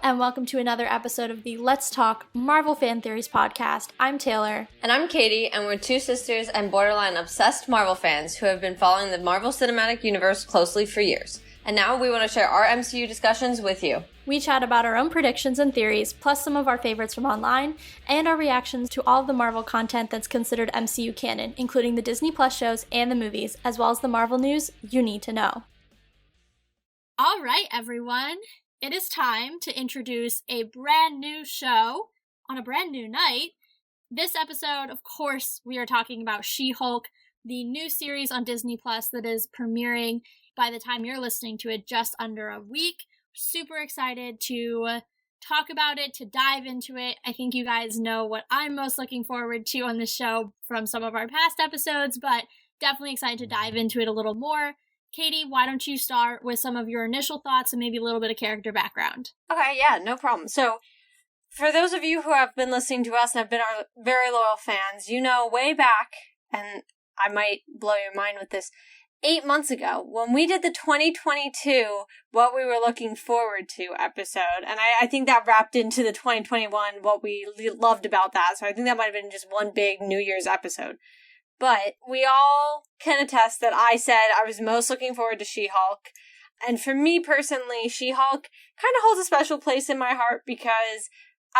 and welcome to another episode of the Let's Talk Marvel Fan Theories podcast. I'm Taylor. And I'm Katie, and we're two sisters and borderline obsessed Marvel fans who have been following the Marvel Cinematic Universe closely for years. And now we want to share our MCU discussions with you. We chat about our own predictions and theories, plus some of our favorites from online, and our reactions to all of the Marvel content that's considered MCU canon, including the Disney Plus shows and the movies, as well as the Marvel news you need to know. All right, everyone. It is time to introduce a brand new show on a brand new night. This episode, of course, we are talking about She-Hulk, the new series on Disney Plus that is premiering by the time you're listening to it just under a week. Super excited to talk about it, to dive into it. I think you guys know what I'm most looking forward to on this show from some of our past episodes, but definitely excited to dive into it a little more. Katie, why don't you start with some of your initial thoughts and maybe a little bit of character background? Okay, yeah, no problem. So, for those of you who have been listening to us and have been our very loyal fans, you know way back, and I might blow your mind with this, 8 months ago, when we did the 2022 What We Were Looking Forward To episode, and I think that wrapped into the 2021 what we loved about that, so I think that might have been just one big New Year's episode. But we all can attest that I said I was most looking forward to She-Hulk. And for me personally, She-Hulk kind of holds a special place in my heart because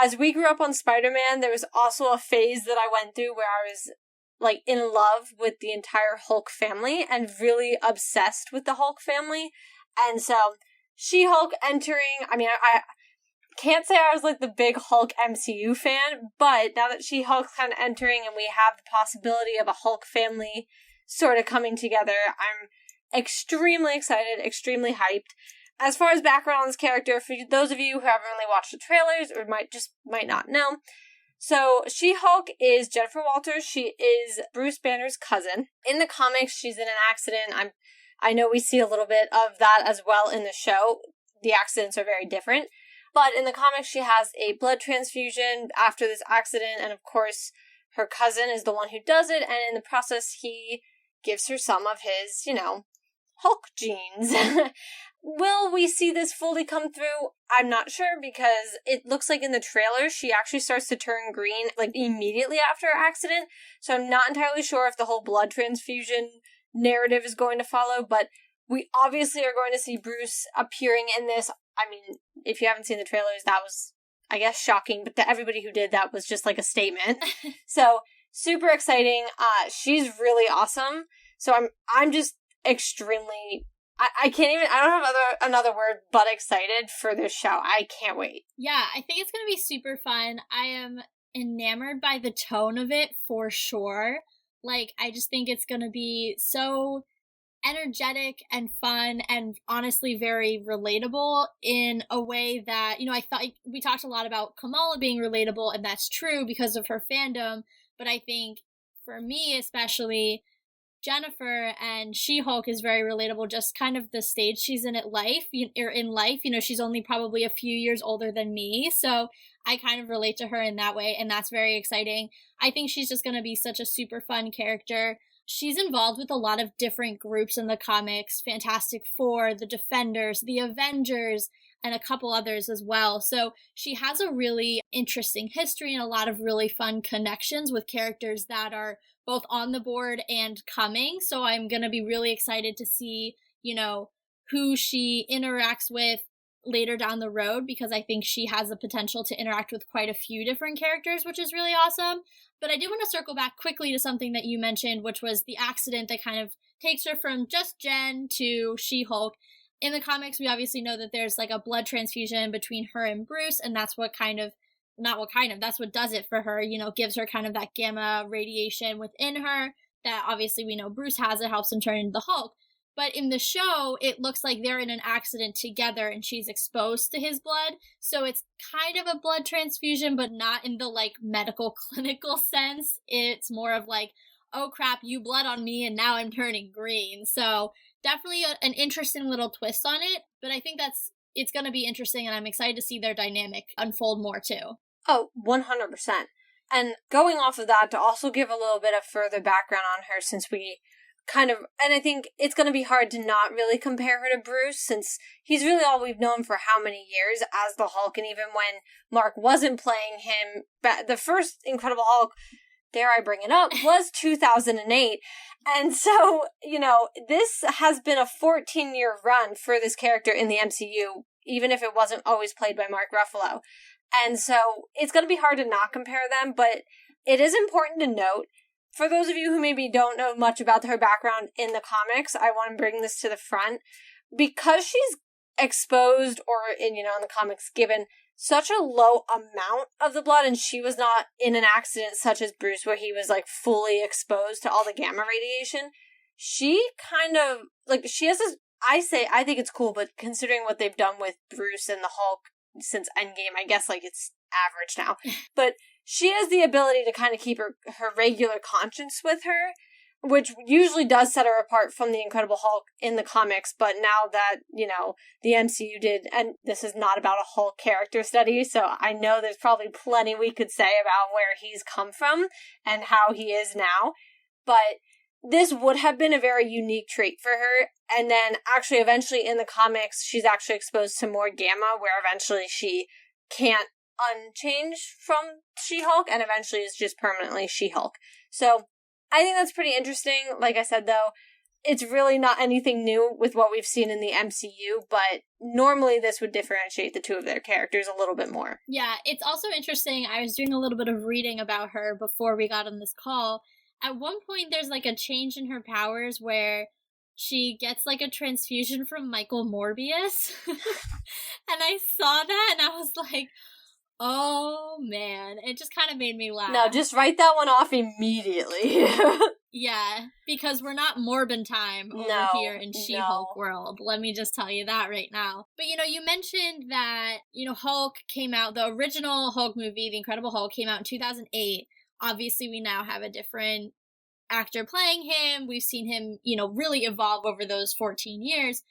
as we grew up on Spider-Man, there was also a phase that I went through where I was like in love with the entire Hulk family and really obsessed with the Hulk family. And so She-Hulk entering, I can't say I was like the big Hulk MCU fan, but now that She-Hulk's kind of entering and we have the possibility of a Hulk family sort of coming together, I'm extremely excited, extremely hyped. As far as background on this character, for those of you who haven't really watched the trailers or might not know, so She-Hulk is Jennifer Walters. She is Bruce Banner's cousin. In the comics, she's in an accident. I know we see a little bit of that as well in the show. The accidents are very different. But in the comics, she has a blood transfusion after this accident, and of course, her cousin is the one who does it, and in the process, he gives her some of his, Hulk genes. Will we see this fully come through? I'm not sure, because it looks like in the trailer, she actually starts to turn green, like, immediately after her accident, so I'm not entirely sure if the whole blood transfusion narrative is going to follow, but we obviously are going to see Bruce appearing in this. I mean, if you haven't seen the trailers, that was, I guess, shocking, but to everybody who did, that was just like a statement. So, super exciting. She's really awesome. So I'm just extremely, I can't even, I don't have another word but excited for this show. I can't wait. Yeah, I think it's going to be super fun. I am enamored by the tone of it for sure. Like, I just think it's going to be so energetic and fun and honestly very relatable in a way that, I thought we talked a lot about Kamala being relatable, and that's true because of her fandom, but I think for me especially, Jennifer and She-Hulk is very relatable, just kind of the stage she's in life, she's only probably a few years older than me, so I kind of relate to her in that way, and that's very exciting. I think she's just going to be such a super fun character. She's involved with a lot of different groups in the comics, Fantastic Four, the Defenders, the Avengers, and a couple others as well. So she has a really interesting history and a lot of really fun connections with characters that are both on the board and coming. So I'm going to be really excited to see, who she interacts with later down the road, because I think she has the potential to interact with quite a few different characters, which is really awesome. But I did want to circle back quickly to something that you mentioned, which was the accident that kind of takes her from just Jen to She-Hulk. In the comics, we obviously know that there's like a blood transfusion between her and Bruce, and that's what that's what does it for her, gives her kind of that gamma radiation within her that obviously we know Bruce has. It helps him turn into the Hulk. But in the show, it looks like they're in an accident together and she's exposed to his blood. So it's kind of a blood transfusion, but not in the like medical clinical sense. It's more of like, oh crap, you bled on me and now I'm turning green. So definitely an interesting little twist on it. But I think it's going to be interesting, and I'm excited to see their dynamic unfold more too. Oh, 100%. And going off of that, to also give a little bit of further background on her, since we and I think it's going to be hard to not really compare her to Bruce, since he's really all we've known for how many years as the Hulk, and even when Mark wasn't playing him, the first Incredible Hulk, dare I bring it up, was 2008, and so, this has been a 14-year run for this character in the MCU, even if it wasn't always played by Mark Ruffalo, and so it's going to be hard to not compare them, but it is important to note, for those of you who maybe don't know much about her background in the comics, I want to bring this to the front. Because she's exposed, or in the comics given such a low amount of the blood, and she was not in an accident such as Bruce where he was fully exposed to all the gamma radiation, she kind of, she has this, I think it's cool, but considering what they've done with Bruce and the Hulk since Endgame, I guess it's average now, but she has the ability to kind of keep her regular conscience with her, which usually does set her apart from the Incredible Hulk in the comics, but now that, the MCU did, and this is not about a Hulk character study, so I know there's probably plenty we could say about where he's come from and how he is now, but this would have been a very unique trait for her, and then actually eventually in the comics, she's actually exposed to more gamma, where eventually she can't unchange from She-Hulk and eventually is just permanently She-Hulk. So I think that's pretty interesting. Like I said, though, it's really not anything new with what we've seen in the MCU, but normally this would differentiate the two of their characters a little bit more. Yeah, it's also interesting. I was doing a little bit of reading about her before we got on this call. At one point, there's a change in her powers where she gets a transfusion from Michael Morbius. And I saw that and I was like, oh, man. It just kind of made me laugh. No, just write that one off immediately. Yeah, because we're not Morbin time over here in She-Hulk world. Let me just tell you that right now. But, you mentioned that, Hulk came out, the original Hulk movie, The Incredible Hulk, came out in 2008. Obviously, we now have a different actor playing him. We've seen him, really evolve over those 14 years.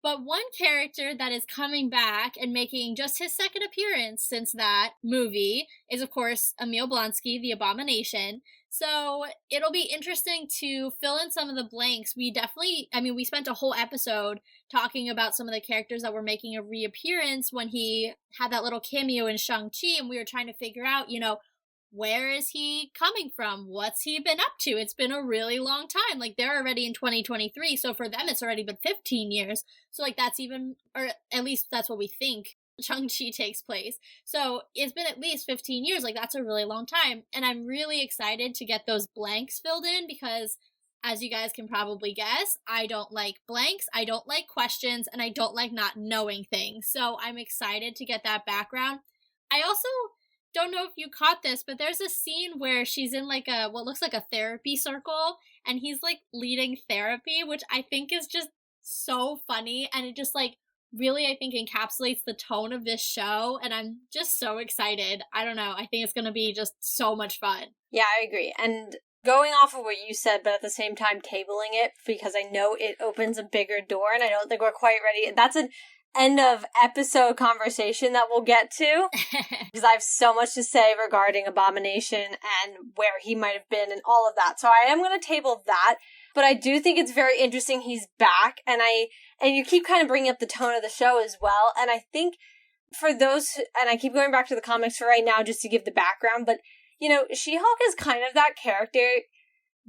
But one character that is coming back and making just his second appearance since that movie is, of course, Emil Blonsky, the Abomination. So it'll be interesting to fill in some of the blanks. We spent a whole episode talking about some of the characters that were making a reappearance when he had that little cameo in Shang-Chi, and we were trying to figure out, where is he coming from? What's he been up to? It's been a really long time. They're already in 2023, so for them it's already been 15 years. So that's even, or at least that's what we think Shang-Chi takes place. So it's been at least 15 years. That's a really long time. And I'm really excited to get those blanks filled in because, as you guys can probably guess, I don't like blanks, I don't like questions, and I don't like not knowing things. So I'm excited to get that background. I also don't know if you caught this, but there's a scene where she's in what looks like a therapy circle, and he's leading therapy, which I think is just so funny, and it just really, I think, encapsulates the tone of this show, and I'm just so excited. I don't know, I think it's gonna be just so much fun. Yeah, I agree, and going off of what you said, but at the same time tabling it, because I know it opens a bigger door, and I don't think we're quite ready. That's an end of episode conversation that we'll get to, because I have so much to say regarding Abomination and where he might have been and all of that. So I am going to table that, but I do think it's very interesting he's back, and you keep kind of bringing up the tone of the show as well, and I think for those, and I keep going back to the comics for right now just to give the background, but, She-Hulk is kind of that character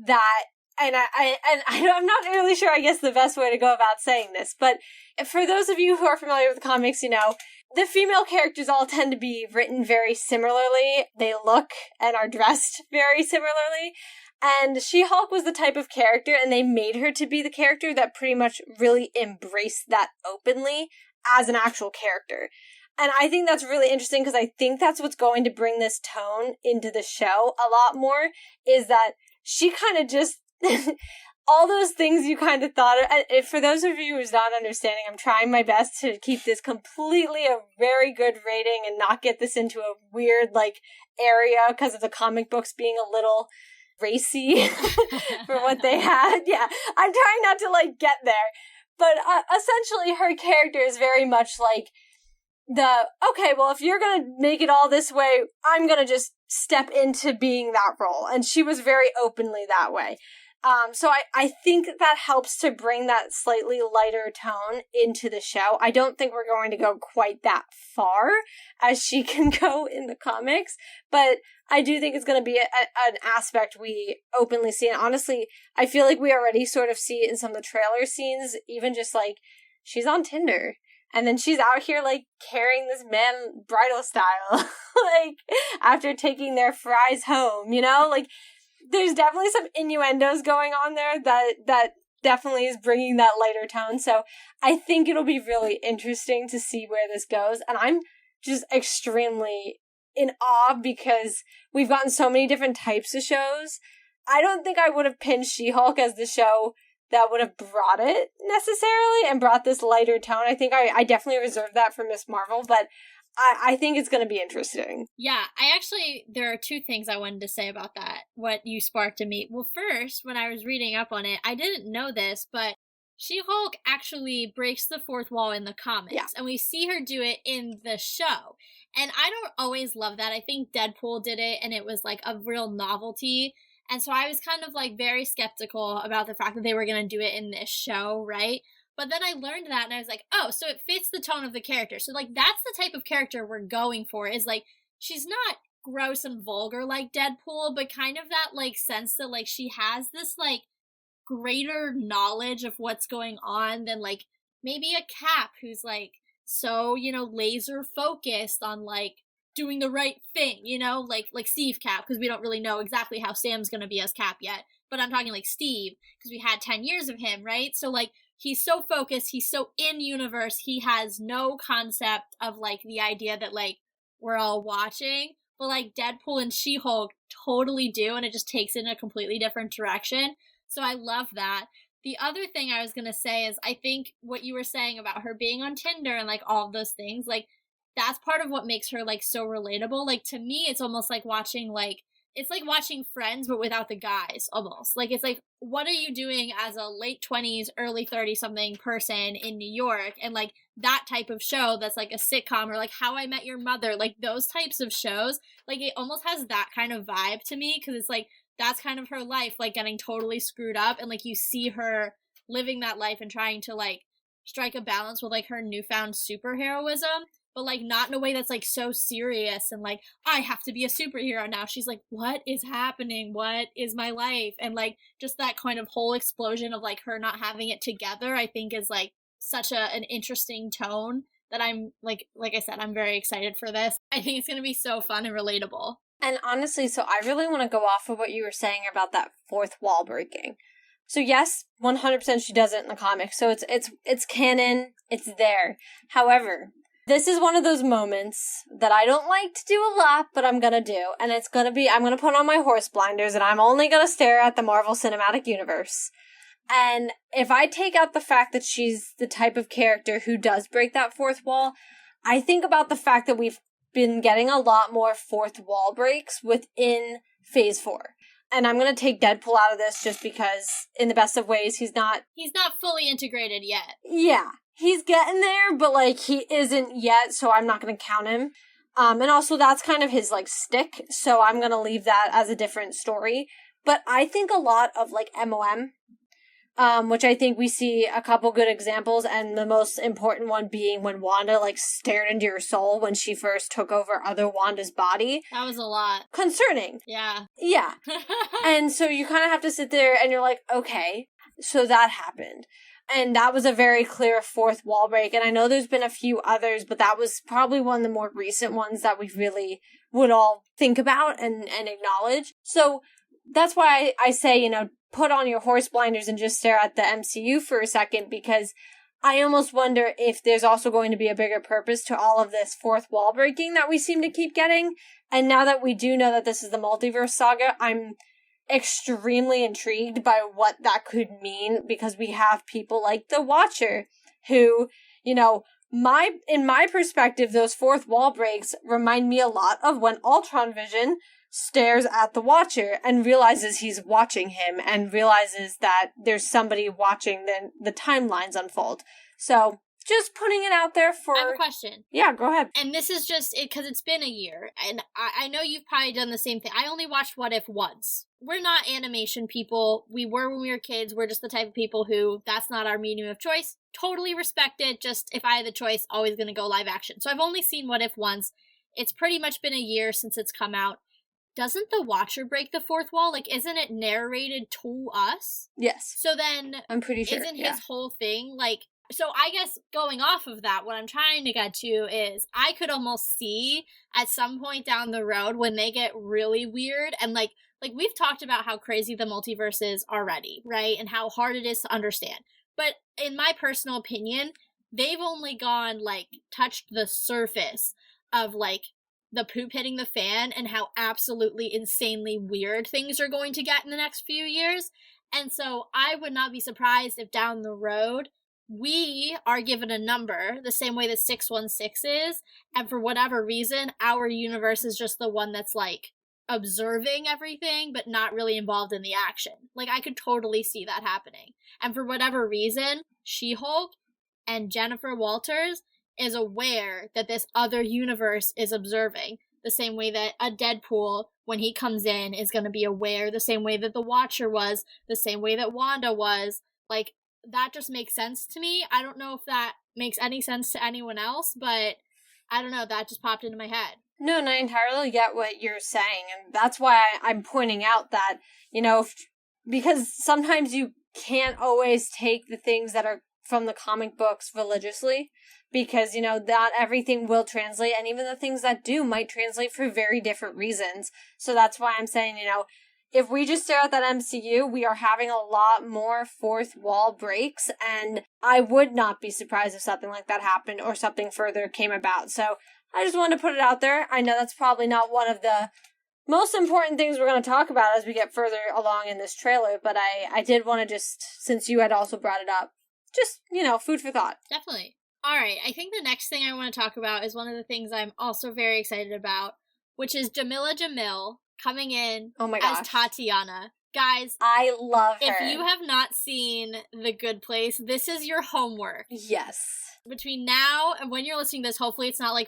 that, and I'm not really sure, I guess, the best way to go about saying this, but for those of you who are familiar with the comics, the female characters all tend to be written very similarly. They look and are dressed very similarly. And She-Hulk was the type of character, and they made her to be the character that pretty much really embraced that openly as an actual character. And I think that's really interesting because I think that's what's going to bring this tone into the show a lot more, is that she kind of just all those things you kind of thought of. For those of you who's not understanding, I'm trying my best to keep this completely a very good rating and not get this into a weird area because of the comic books being a little racy for what they had. Yeah, I'm trying not to get there, but essentially her character is very much okay, well, if you're gonna make it all this way, I'm gonna just step into being that role. And she was very openly that way. So I think that helps to bring that slightly lighter tone into the show. I don't think we're going to go quite that far as she can go in the comics, but I do think it's going to be an aspect we openly see. And honestly, I feel like we already sort of see it in some of the trailer scenes, even just like she's on Tinder. And then she's out here, like, carrying this man bridal style, like, after taking their fries home, you know? Like, there's definitely some innuendos going on there that definitely is bringing that lighter tone. So I think it'll be really interesting to see where this goes. And I'm just extremely in awe because we've gotten so many different types of shows. I don't think I would have pinned She-Hulk as the show that would have brought it necessarily and brought this lighter tone. I think I definitely reserved that for Miss Marvel, but I think it's going to be interesting. Yeah, there are two things I wanted to say about that, what you sparked in me. Well, first, when I was reading up on it, I didn't know this, but She-Hulk actually breaks the fourth wall in the comics, and we see her do it in the show. And I don't always love that. I think Deadpool did it, and it was like a real novelty. And so I was kind of like very skeptical about the fact that they were going to do it in this show, right? But then I learned that and I was like, oh, so it fits the tone of the character. So like that's the type of character we're going for, is like she's not gross and vulgar like Deadpool, but kind of that like sense that like she has this like greater knowledge of what's going on than like maybe a Cap who's like so, you know, laser focused on like doing the right thing, you know, like Steve Cap, because we don't really know exactly how Sam's gonna be as Cap yet, but I'm talking like Steve, because we had 10 years of him, right? So like he's so focused, he's so in universe, he has no concept of like the idea that like we're all watching, but like Deadpool and She-Hulk totally do, and it just takes it in a completely different direction. So I love that. The other thing I was gonna say is I think what you were saying about her being on Tinder and like all of those things, like that's part of what makes her like so relatable. Like to me, it's almost like watching it's like watching Friends but without the guys almost. Like it's like, what are you doing as a late 20s, early 30 something person in New York? And like that type of show that's like a sitcom, or like How I Met Your Mother, like those types of shows, like it almost has that kind of vibe to me, because it's like that's kind of her life, like getting totally screwed up, and like you see her living that life and trying to like strike a balance with like her newfound superheroism, but like not in a way that's like so serious and like I have to be a superhero now. She's like, what is happening? What is my life? And like just that kind of whole explosion of like her not having it together, I think is like such an interesting tone that I'm like I said, I'm very excited for this. I think it's going to be so fun and relatable. And honestly, so I really want to go off of what you were saying about that fourth wall breaking. So yes, 100% she does it in the comics. So it's canon, it's there. However, this is one of those moments that I don't like to do a lot, but I'm gonna do. And it's gonna be, I'm gonna put on my horse blinders and I'm only gonna stare at the Marvel Cinematic Universe. And if I take out the fact that she's the type of character who does break that fourth wall, I think about the fact that we've been getting a lot more fourth wall breaks within Phase 4. And I'm going to take Deadpool out of this just because, in the best of ways, he's not fully integrated yet. Yeah. He's getting there, but, like, he isn't yet, so I'm not going to count him. And also, that's kind of his, like, stick, so I'm going to leave that as a different story. But I think a lot of, like, MOM, which I think we see a couple good examples, and the most important one being when Wanda, like, stared into your soul when she first took over other Wanda's body. That was a lot. Concerning. Yeah. Yeah. And so you kind of have to sit there and you're like, okay, so that happened. And that was a very clear fourth wall break. And I know there's been a few others, but that was probably one of the more recent ones that we really would all think about and acknowledge. So that's why I say, you know, put on your horse blinders and just stare at the MCU for a second, because I almost wonder if there's also going to be a bigger purpose to all of this fourth wall breaking that we seem to keep getting. And now that we do know that this is the multiverse saga, I'm extremely intrigued by what that could mean, because we have people like the Watcher who, you know, in my perspective, those fourth wall breaks remind me a lot of when Ultron Vision stares at the Watcher and realizes he's watching him and realizes that there's somebody watching the timelines unfold. So just putting it out there for... I have a question. Yeah, go ahead. And this is just because it's been a year, and I know you've probably done the same thing. I only watched What If once. We're not animation people. We were when we were kids. We're just the type of people who, that's not our medium of choice. Totally respect it. Just, if I had the choice, always going to go live action. So I've only seen What If once. It's pretty much been a year since it's come out. Doesn't the Watcher break the fourth wall? Like, isn't it narrated to us? Yes. So then, I'm pretty sure. Isn't his whole thing, like... So I guess going off of that, what I'm trying to get to is I could almost see at some point down the road when they get really weird and like we've talked about how crazy the multiverse is already, right? And how hard it is to understand. But in my personal opinion, they've only touched the surface of the poop hitting the fan and how absolutely insanely weird things are going to get in the next few years. And so I would not be surprised if down the road we are given a number the same way that 616 is, and for whatever reason, our universe is just the one that's observing everything, but not really involved in the action. I could totally see that happening. And for whatever reason, She-Hulk and Jennifer Walters is aware that this other universe is observing, the same way that a Deadpool, when he comes in, is going to be aware, the same way that the Watcher was, the same way that Wanda was. That just makes sense to me. I don't know if that makes any sense to anyone else, but I don't know, that just popped into my head. No, and I entirely get what you're saying, and that's why I'm pointing out that, because sometimes you can't always take the things that are from the comic books religiously, because, not everything will translate, and even the things that do might translate for very different reasons. So that's why I'm saying, if we just stare at that MCU, we are having a lot more fourth wall breaks, and I would not be surprised if something like that happened or something further came about. So I just wanted to put it out there. I know that's probably not one of the most important things we're going to talk about as we get further along in this trailer, but I did want to just, since you had also brought it up, just, food for thought. Definitely. All right, I think the next thing I want to talk about is one of the things I'm also very excited about, which is Jamila Jamil coming in as Tatiana. Guys, I love her. If you have not seen The Good Place, this is your homework. Yes. Between now and when you're listening to this, hopefully it's not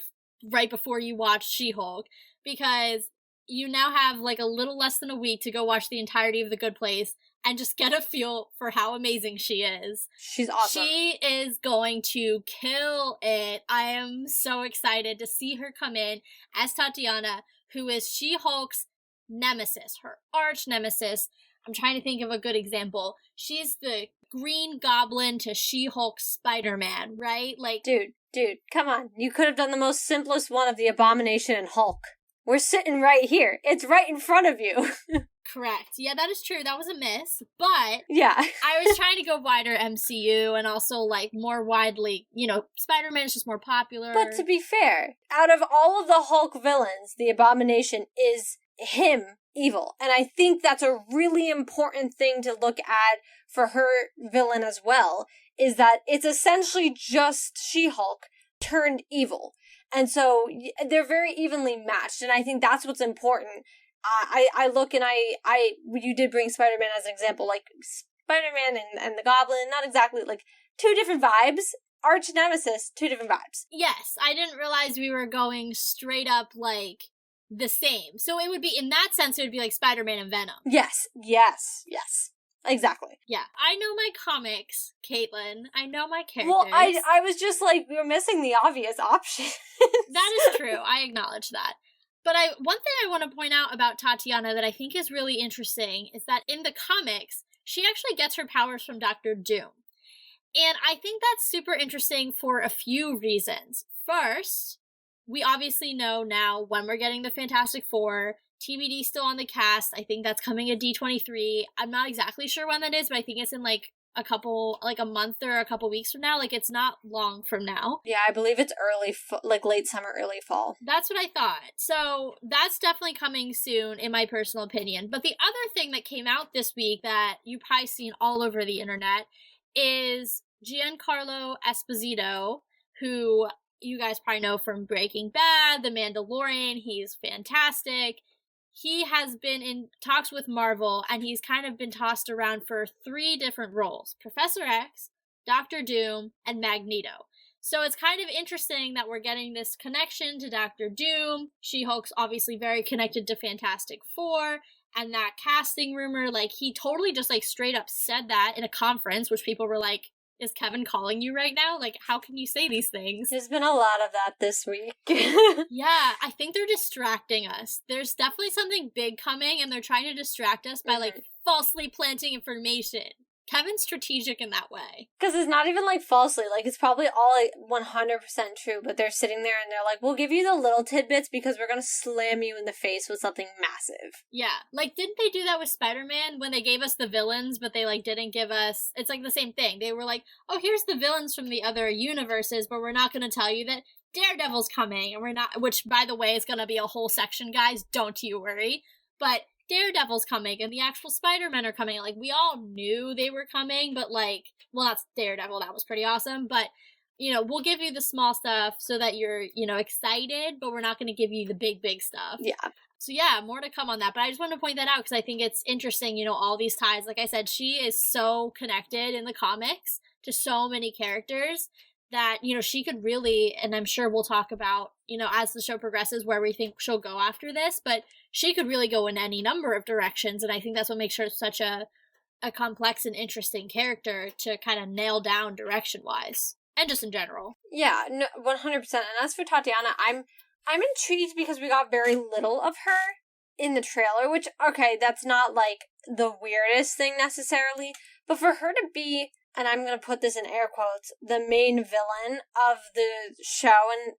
right before you watch She-Hulk, because you now have a little less than a week to go watch the entirety of The Good Place and just get a feel for how amazing she is. She's awesome. She is going to kill it. I am so excited to see her come in as Tatiana, who is She-Hulk's nemesis, her arch nemesis. I'm trying to think of a good example. She's the Green Goblin to She-Hulk Spider-Man, right? Dude, come on. You could have done the most simplest one of the Abomination and Hulk. We're sitting right here. It's right in front of you. Correct. Yeah, that is true. That was a miss. But yeah, I was trying to go wider MCU and also more widely, Spider-Man is just more popular. But to be fair, out of all of the Hulk villains, the Abomination is him evil. And I think that's a really important thing to look at for her villain as well, is that it's essentially just She-Hulk turned evil. And so they're very evenly matched, and I think that's what's important. I look and you did bring Spider-Man as an example, Spider-Man and the Goblin, not exactly, two different vibes. Arch nemesis, two different vibes. Yes, I didn't realize we were going straight up, the same. So it would be, in that sense, it would be Spider-Man and Venom. Yes. Exactly. Yeah. I know my comics, Caitlin. I know my characters. Well, I was just we're missing the obvious option. That is true. I acknowledge that. But one thing I want to point out about Tatiana that I think is really interesting is that in the comics, she actually gets her powers from Dr. Doom. And I think that's super interesting for a few reasons. First, we obviously know now when we're getting the Fantastic Four. TBD still on the cast. I think that's coming at D23. I'm not exactly sure when that is, but I think it's in a month or a couple weeks from now. It's not long from now. Yeah, I believe it's early, late summer, early fall. That's what I thought. So that's definitely coming soon, in my personal opinion. But the other thing that came out this week that you've probably seen all over the internet is Giancarlo Esposito, who you guys probably know from Breaking Bad, The Mandalorian. He's fantastic. He has been in talks with Marvel, and he's kind of been tossed around for 3 different roles: Professor X, Doctor Doom, and Magneto. So it's kind of interesting that we're getting this connection to Doctor Doom. She-Hulk's obviously very connected to Fantastic Four, and that casting rumor, like, he totally just, like, straight up said that in a conference, which people were like, is Kevin calling you right now? Like, how can you say these things? There's been a lot of that this week. Yeah, I think they're distracting us. There's definitely something big coming, and they're trying to distract us by, like, falsely planting information. Kevin's strategic in that way. Because it's not even, like, falsely. Like, it's probably all, like, 100% true, but they're sitting there and they're like, we'll give you the little tidbits because we're gonna slam you in the face with something massive. Yeah. Like, didn't they do that with Spider-Man when they gave us the villains, but they, like, didn't give us... It's, like, the same thing. They were like, oh, here's the villains from the other universes, but we're not gonna tell you that Daredevil's coming, and we're not... Which, by the way, is gonna be a whole section, guys. Don't you worry. But... Daredevil's coming, and the actual Spider-Men are coming. Like, we all knew they were coming, but, like, well, that's Daredevil, that was pretty awesome, but, you know, we'll give you the small stuff so that you're, you know, excited, but we're not going to give you the big stuff. Yeah. So, yeah, more to come on that, but I just want to point that out, because I think it's interesting, you know, all these ties. Like I said, she is so connected in the comics to so many characters that, you know, she could really, and I'm sure we'll talk about, you know, as the show progresses, where we think she'll go after this, but she could really go in any number of directions, and I think that's what makes her such a complex and interesting character to kind of nail down direction-wise, and just in general. Yeah, no, 100%. And as for Tatiana, I'm intrigued because we got very little of her in the trailer, which, okay, that's not, like, the weirdest thing necessarily, but for her to be... and I'm going to put this in air quotes, the main villain of the show, and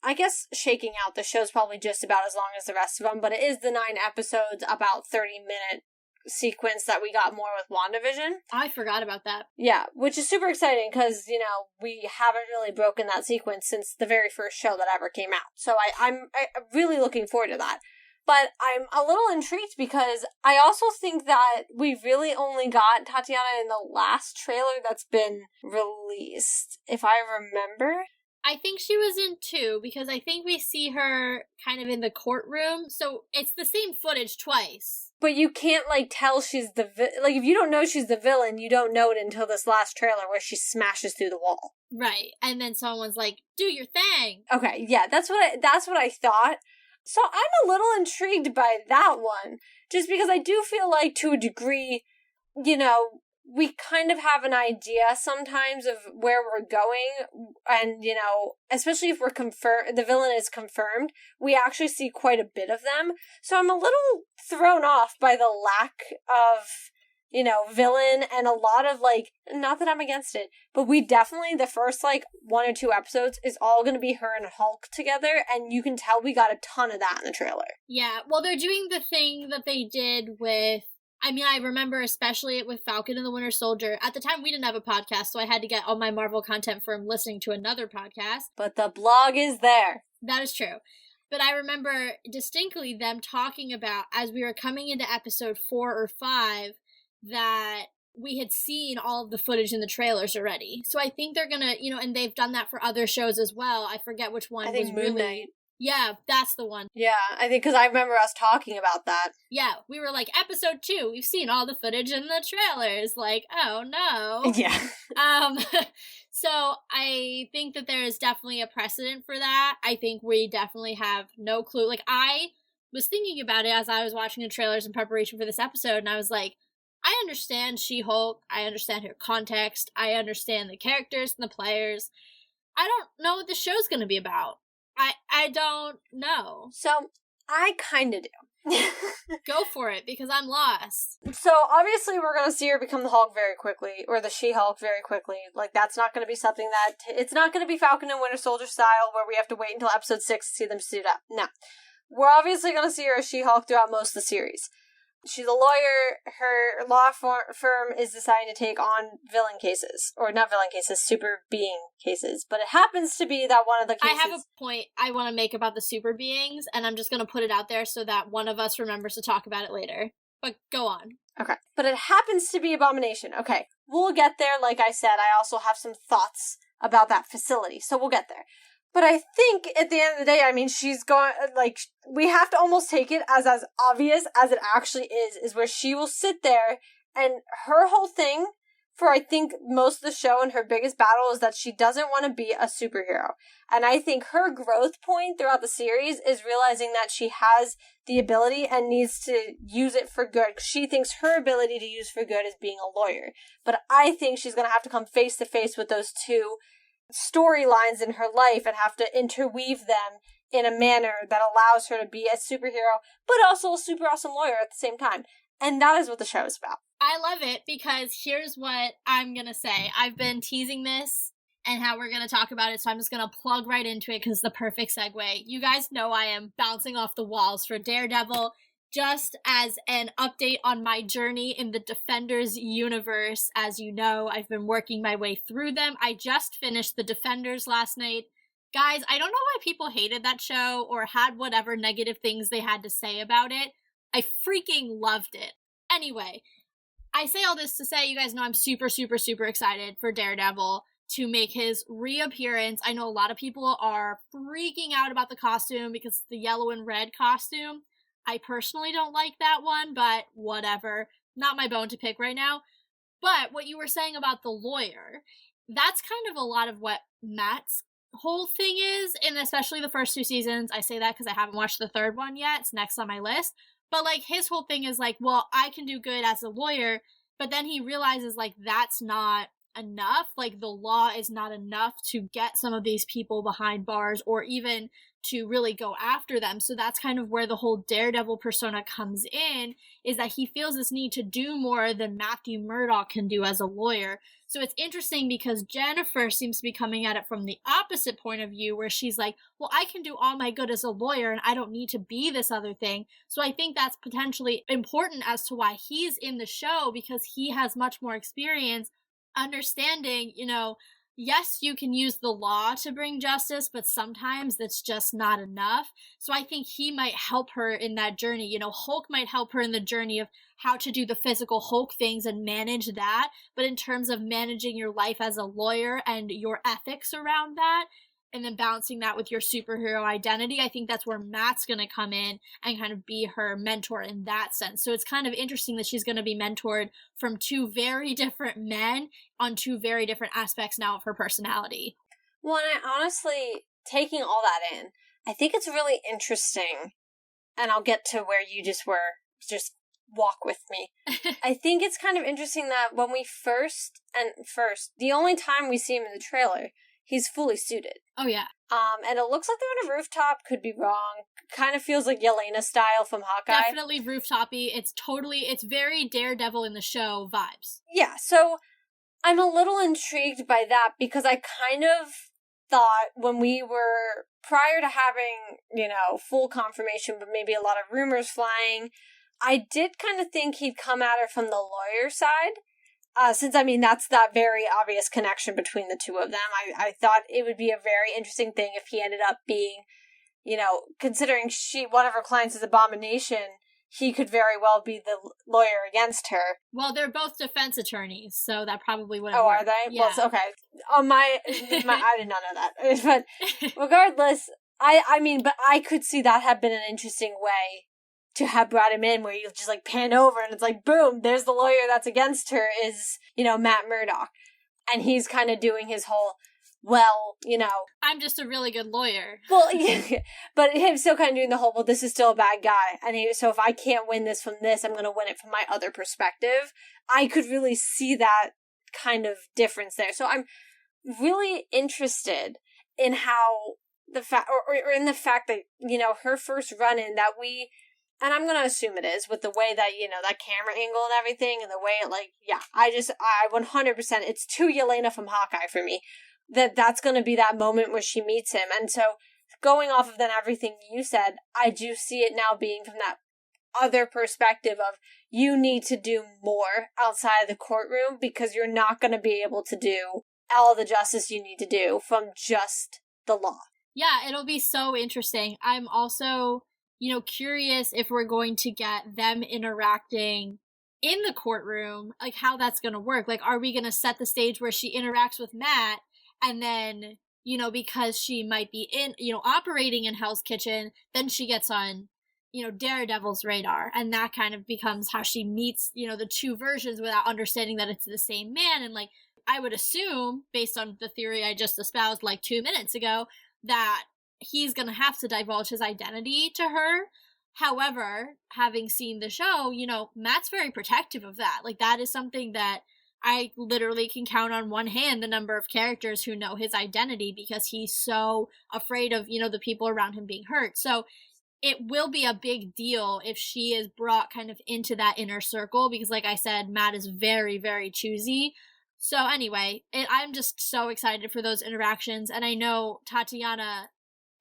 I guess shaking out the show's probably just about as long as the rest of them, but it is the 9 episodes, about 30-minute sequence that we got more with WandaVision. I forgot about that. Yeah, which is super exciting because, you know, we haven't really broken that sequence since the very first show that ever came out. So I'm really looking forward to that. But I'm a little intrigued because I also think that we really only got Tatiana in the last trailer that's been released, if I remember. I think she was in 2, because I think we see her kind of in the courtroom, so it's the same footage twice. But you can't, like, tell she's the like, if you don't know she's the villain, you don't know it until this last trailer where she smashes through the wall. Right, and then someone's like, do your thing! Okay, yeah, that's what I thought. So I'm a little intrigued by that one, just because I do feel like, to a degree, you know, we kind of have an idea sometimes of where we're going, and, you know, especially if the villain is confirmed, we actually see quite a bit of them. So I'm a little thrown off by the lack of, you know, villain, and a lot of, like, not that I'm against it, but we definitely, the first, like, 1 or 2 episodes is all going to be her and Hulk together, and you can tell we got a ton of that in the trailer. Yeah, well, they're doing the thing that they did with, I mean, I remember especially with Falcon and the Winter Soldier. At the time, we didn't have a podcast, so I had to get all my Marvel content from listening to another podcast. But the blog is there. That is true. But I remember distinctly them talking about, as we were coming into episode 4 or 5, that we had seen all of the footage in the trailers already. So I think they're gonna, you know, and they've done that for other shows as well. I forget which one. I think was Moon really... Knight. Yeah, that's the one. Yeah, I think, because I remember us talking about that. Yeah, we were like, episode 2, we've seen all the footage in the trailers. Like, oh no. Yeah. So I think that there is definitely a precedent for that. I think we definitely have no clue. Like, I was thinking about it as I was watching the trailers in preparation for this episode, and I was like, I understand She-Hulk, I understand her context, I understand the characters and the players. I don't know what the show's gonna be about. I don't know. So, I kinda do. Go for it, because I'm lost. So, obviously, we're gonna see her become the Hulk very quickly, or the She-Hulk very quickly. Like, that's not gonna be something that... it's not gonna be Falcon and Winter Soldier style, where we have to wait until episode 6 to see them suit up. No. We're obviously gonna see her as She-Hulk throughout most of the series. She's a lawyer. Her law firm is deciding to take on villain cases. Or not villain cases, super being cases. But it happens to be that one of the cases... I have a point I want to make about the super beings, and I'm just going to put it out there so that one of us remembers to talk about it later. But go on. Okay. But it happens to be Abomination. Okay. We'll get there. Like I said, I also have some thoughts about that facility. So we'll get there. But I think at the end of the day, I mean, she's going, like, we have to almost take it as obvious as it actually is where she will sit there and her whole thing for, I think, most of the show, and her biggest battle is that she doesn't want to be a superhero. And I think her growth point throughout the series is realizing that she has the ability and needs to use it for good. She thinks her ability to use for good is being a lawyer. But I think she's going to have to come face to face with those two storylines in her life and have to interweave them in a manner that allows her to be a superhero, but also a super awesome lawyer at the same time. And that is what the show is about. I love it because here's what I'm going to say. I've been teasing this and how we're going to talk about it, so I'm just going to plug right into it because it's the perfect segue. You guys know I am bouncing off the walls for Daredevil. Just as an update on my journey in the Defenders universe, as you know, I've been working my way through them. I just finished the Defenders last night. Guys, I don't know why people hated that show or had whatever negative things they had to say about it. I freaking loved it. Anyway, I say all this to say, you guys know I'm super, super, super excited for Daredevil to make his reappearance. I know a lot of people are freaking out about the costume because it's the yellow and red costume. I personally don't like that one, but whatever. Not my bone to pick right now. But what you were saying about the lawyer, that's kind of a lot of what Matt's whole thing is, and especially the first two seasons. I say that because I haven't watched the third one yet. It's next on my list. But, like, his whole thing is, like, well, I can do good as a lawyer, but then he realizes, like, that's not enough. Like, the law is not enough to get some of these people behind bars or even to really go after them. So that's kind of where the whole Daredevil persona comes in, is that he feels this need to do more than Matthew Murdock can do as a lawyer. So it's interesting because Jennifer seems to be coming at it from the opposite point of view, where she's like, well, I can do all my good as a lawyer and I don't need to be this other thing. So I think that's potentially important as to why he's in the show, because he has much more experience understanding, you know, yes, you can use the law to bring justice, but sometimes that's just not enough. So I think he might help her in that journey. You know, Hulk might help her in the journey of how to do the physical Hulk things and manage that. But in terms of managing your life as a lawyer and your ethics around that, and then balancing that with your superhero identity, I think that's where Matt's going to come in and kind of be her mentor in that sense. So it's kind of interesting that she's going to be mentored from two very different men on two very different aspects now of her personality. Well, and I honestly, taking all that in, I think it's really interesting, and I'll get to where you just were, just walk with me. I think it's kind of interesting that when we first, the only time we see him in the trailer, he's fully suited. Oh, yeah. And it looks like they're on a rooftop. Could be wrong. Kind of feels like Yelena style from Hawkeye. Definitely rooftopy. It's very Daredevil in the show vibes. Yeah, so I'm a little intrigued by that because I kind of thought when we were, prior to having, you know, full confirmation, but maybe a lot of rumors flying, I did kind of think he'd come at her from the lawyer side. Since, I mean, that's that very obvious connection between the two of them. I thought it would be a very interesting thing if he ended up being, you know, considering one of her clients is Abomination, he could very well be the lawyer against her. Well, they're both defense attorneys, so that probably wouldn't work. Are they? Yeah. Well, okay. I did not know that. But regardless, I mean, but I could see that have been an interesting way to have brought him in, where you just, like, pan over and it's like, boom, there's the lawyer that's against her is, you know, Matt Murdock. And he's kind of doing his whole, well, you know, I'm just a really good lawyer. Well, yeah, but him still kind of doing the whole, well, this is still a bad guy. And so if I can't win this from this, I'm going to win it from my other perspective. I could really see that kind of difference there. So I'm really interested in how the fact, or in the fact that, you know, her first run in that and I'm going to assume it is, with the way that, you know, that camera angle and everything, and the way it, like, yeah, I 100%, it's too Yelena from Hawkeye for me, that's going to be that moment where she meets him. And so, going off of then everything you said, I do see it now being from that other perspective of, you need to do more outside of the courtroom, because you're not going to be able to do all the justice you need to do from just the law. Yeah, it'll be so interesting. I'm also, you know, curious if we're going to get them interacting in the courtroom, like how that's going to work. Like, are we going to set the stage where she interacts with Matt, and then, you know, because she might be in, you know, operating in Hell's Kitchen, then she gets on, Daredevil's radar. And that kind of becomes how she meets, the two versions without understanding that it's the same man. And like, I would assume, based on the theory I just espoused like 2 minutes ago, that he's going to have to divulge his identity to her. However, having seen the show, Matt's very protective of that. Like, that is something that I literally can count on one hand the number of characters who know his identity, because he's so afraid of, the people around him being hurt. So it will be a big deal if she is brought kind of into that inner circle, because like I said, Matt is very, very choosy. So anyway, I'm just so excited for those interactions. And I know Tatiana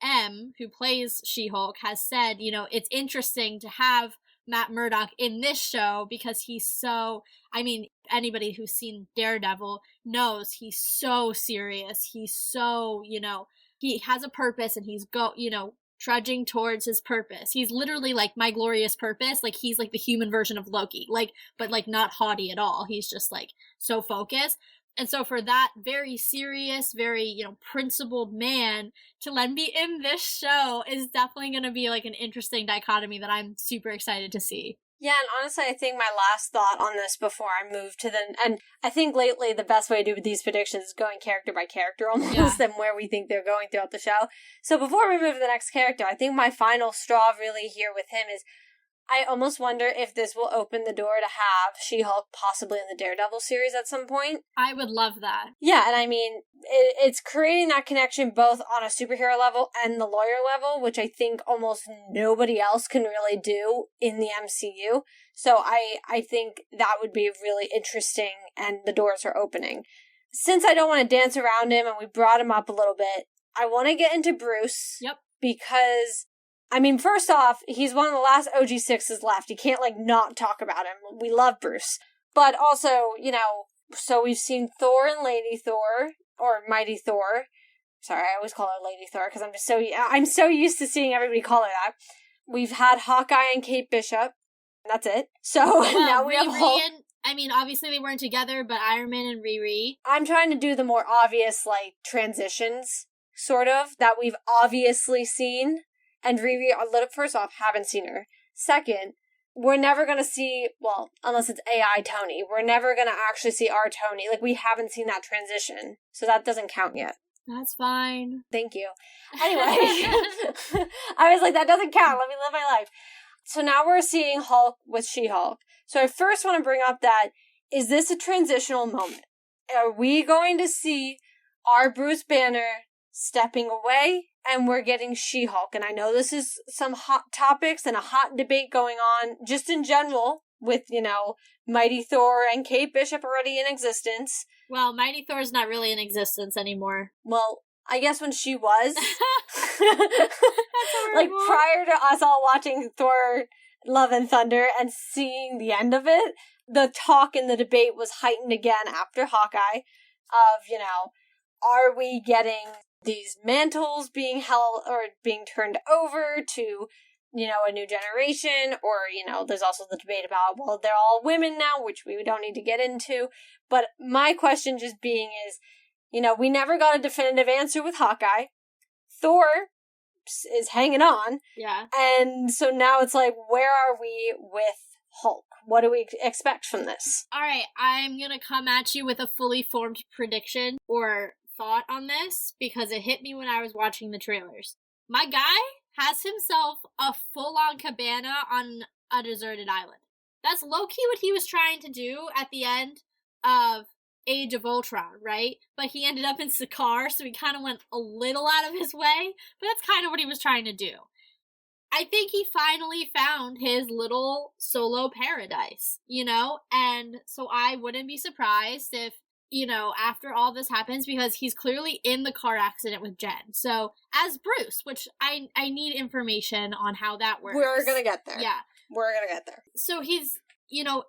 M., who plays She-Hulk, has said, it's interesting to have Matt Murdock in this show because he's so, anybody who's seen Daredevil knows he's so serious. He's so, he has a purpose, and he's trudging towards his purpose. He's literally like My Glorious Purpose. Like, he's like the human version of Loki, but not haughty at all. He's just like so focused. And so for that very serious, very, principled man to then be in this show is definitely going to be like an interesting dichotomy that I'm super excited to see. Yeah, and honestly, I think my last thought on this before I move to and I think lately the best way to do these predictions is going character by character almost, and where we think they're going throughout the show. So before we move to the next character, I think my final straw really here with him is I almost wonder if this will open the door to have She-Hulk possibly in the Daredevil series at some point. I would love that. Yeah, and it's creating that connection both on a superhero level and the lawyer level, which I think almost nobody else can really do in the MCU. So I think that would be really interesting, and the doors are opening. Since I don't want to dance around him, and we brought him up a little bit, I want to get into Bruce. Yep. Because first off, he's one of the last OG6s left. You can't, not talk about him. We love Bruce. But also, so we've seen Thor and Lady Thor, or Mighty Thor. Sorry, I always call her Lady Thor, because I'm so used to seeing everybody call her that. We've had Hawkeye and Kate Bishop. And that's it. So now we have Hulk. Obviously they weren't together, but Iron Man and Riri. I'm trying to do the more obvious, transitions, sort of, that we've obviously seen. And Riri, first off, haven't seen her. Second, we're never going to see, well, unless it's AI Tony, we're never going to actually see our Tony. We haven't seen that transition. So that doesn't count yet. That's fine. Thank you. Anyway, I was like, that doesn't count. Let me live my life. So now we're seeing Hulk with She-Hulk. So I first want to bring up that, is this a transitional moment? Are we going to see our Bruce Banner stepping away, and we're getting She-Hulk? And I know this is some hot topics and a hot debate going on just in general with, Mighty Thor and Kate Bishop already in existence. Well, Mighty Thor's not really in existence anymore. Well, I guess when she was. Prior to us all watching Thor Love and Thunder and seeing the end of it, the talk and the debate was heightened again after Hawkeye of, are we getting these mantles being held or being turned over to, a new generation, or, there's also the debate about, well, they're all women now, which we don't need to get into. But my question just being is, we never got a definitive answer with Hawkeye. Thor is hanging on. Yeah. And so now it's where are we with Hulk? What do we expect from this? All right, I'm going to come at you with a fully formed prediction or thought on this, because it hit me when I was watching the trailers. My guy has himself a full-on cabana on a deserted island. That's low-key what he was trying to do at the end of Age of Ultron, right? But he ended up in Sakaar, so he kind of went a little out of his way, but that's kind of what he was trying to do. I think he finally found his little solo paradise, and so I wouldn't be surprised if, after all this happens, because he's clearly in the car accident with Jen. So, as Bruce, which I need information on how that works. We're gonna get there. Yeah. We're gonna get there. So he's,